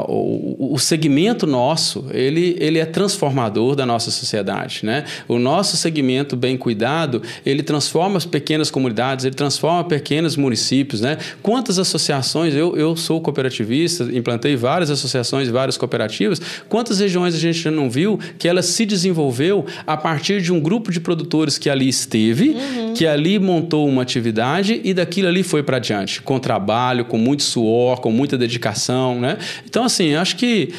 o segmento nosso, ele é transformador da nossa sociedade, né? O nosso segmento bem cuidado, ele transforma as pequenas comunidades, ele transforma pequenos municípios, né? Quantas associações, eu sou cooperativista, implantei várias associações, várias cooperativas, quantas regiões a gente já não viu que ela se desenvolveu a partir de um grupo de produtores que ali esteve, que ali montou uma atividade e daquilo ali foi para adiante, com trabalho, com muito suor, com muita dedicação, né? Então, assim, acho que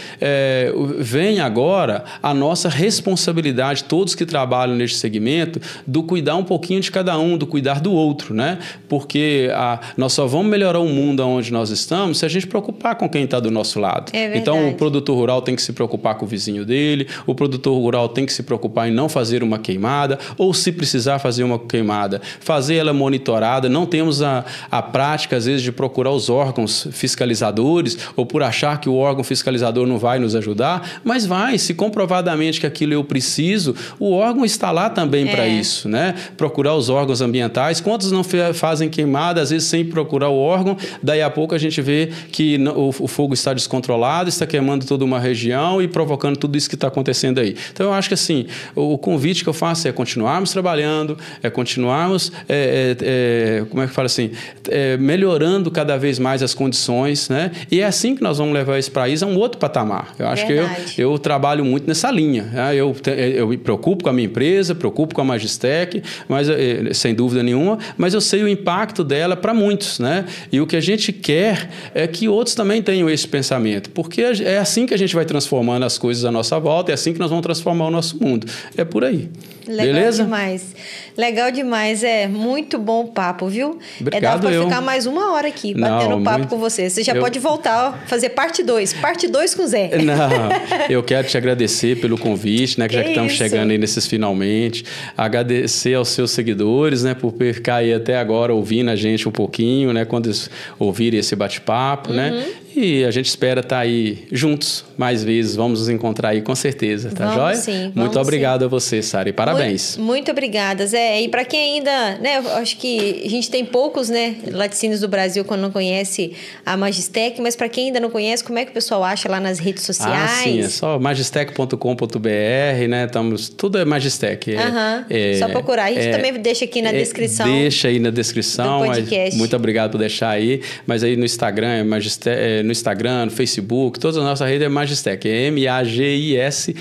vem agora a nossa responsabilidade, todos que trabalham neste segmento, do cuidar um pouquinho de cada um, do cuidar do outro, né? Porque nós só vamos melhorar o mundo onde nós estamos se a gente preocupar com quem está do nosso lado. Então, o produtor rural tem que se preocupar com o vizinho dele, o produtor rural tem que se preocupar em não fazer uma queimada, ou se precisar fazer uma queimada, fazer ela monitorada. Não temos a prática, às vezes, de procurar os órgãos fiscalizadores, ou por achar que o órgão fiscalizador não vai nos ajudar, mas vai, se comprovadamente que aquilo eu preciso, o órgão está lá também para isso, né? Procurar os órgãos ambientais, quantos não fazem queimada, às vezes sem procurar o órgão, daí a pouco a gente vê que o fogo está descontrolado, está queimando toda uma região e provocando tudo isso que está acontecendo aí. Então, eu acho que assim, o convite que eu faço é continuarmos trabalhando, continuarmos, como é que fala assim, melhorando cada vez mais as condições, né? E é assim que nós vamos levar esse país a um outro patamar. Eu acho que eu trabalho muito nessa linha. Né? Eu me preocupo com a minha empresa, preocupo com a Magistec, mas, sem dúvida nenhuma, mas eu sei o impacto dela para muitos, né? E o que a gente quer é que outros também tenham esse pensamento, porque é assim que a gente vai transformando as coisas à nossa volta, é assim que nós vamos transformar o nosso mundo. É por aí. Legal. Beleza? Demais. Legal demais. Muito bom o papo, viu? Obrigado. Dá para ficar mais uma hora aqui, batendo papo com você. Você já pode voltar, fazer parte 2 com o Zé. Não, eu quero te agradecer pelo convite, né? Que já que estamos chegando aí nesses finalmente. Agradecer aos seus seguidores, né? Por ficar aí até agora ouvindo a gente um pouquinho, né? Quando eles ouvirem esse bate-papo, né? E a gente espera estar aí juntos mais vezes. Vamos nos encontrar aí com certeza, tá joia? Sim, muito obrigado a você, Sara, e parabéns. Muito obrigada, Zé. E para quem ainda, né, eu acho que a gente tem poucos, né, laticínios do Brasil quando não conhece a Magistec, mas para quem ainda não conhece, como é que o pessoal acha lá nas redes sociais? Sim, é só magistec.com.br, né? Tudo é Magistec. Só procurar. A gente também deixa aqui na descrição. Deixa aí na descrição. Do podcast. Muito obrigado por deixar aí. Mas aí no Instagram é Magistec, no Instagram, no Facebook, todas as nossas redes é Magistec, é MAGISTSH.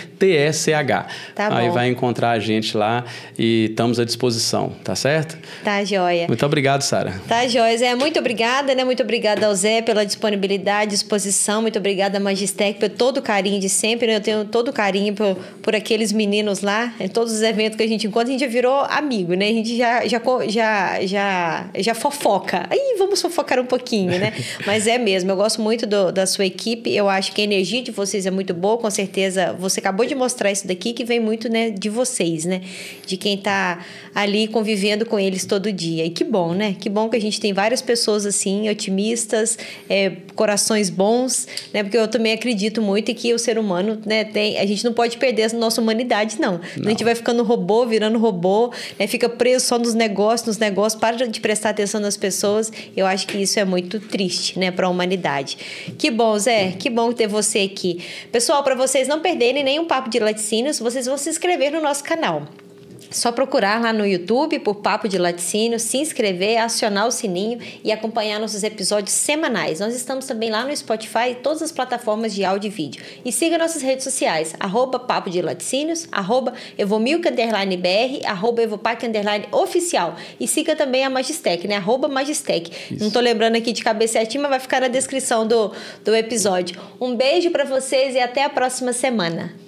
Tá bom. Aí vai encontrar a gente lá e estamos à disposição, tá certo? Tá joia. Muito obrigado, Sara. Tá joia, Zé. Muito obrigada, né? Muito obrigada ao Zé pela disponibilidade, disposição. Muito obrigada à Magistec por todo o carinho de sempre. Eu tenho todo o carinho por aqueles meninos lá, em todos os eventos que a gente encontra, a gente já virou amigo, né? A gente já fofoca. Aí vamos fofocar um pouquinho, né? Mas é mesmo, eu gosto muito da sua equipe, eu acho que a energia de vocês é muito boa, com certeza você acabou de mostrar isso daqui, que vem muito, né, de vocês, né, de quem tá ali convivendo com eles todo dia, e que bom, né, que bom que a gente tem várias pessoas assim, otimistas, corações bons, né, porque eu também acredito muito que o ser humano, né, a gente não pode perder a nossa humanidade, não. A gente vai ficando robô, virando robô, né, fica preso só nos negócios, para de prestar atenção nas pessoas, eu acho que isso é muito triste, né, para a humanidade. Que bom, Zé. Que bom ter você aqui. Pessoal, para vocês não perderem nenhum papo de laticínios, vocês vão se inscrever no nosso canal. Só procurar lá no YouTube por Papo de Laticínio, se inscrever, acionar o sininho e acompanhar nossos episódios semanais. Nós estamos também lá no Spotify e todas as plataformas de áudio e vídeo. E siga nossas redes sociais, @Papo de Laticínios, @Evomilca_BR, @Evopac_oficial. E siga também a Magistec, né? @Magistec. Isso. Não tô lembrando aqui de cabeça certinha, mas vai ficar na descrição do episódio. Um beijo para vocês e até a próxima semana.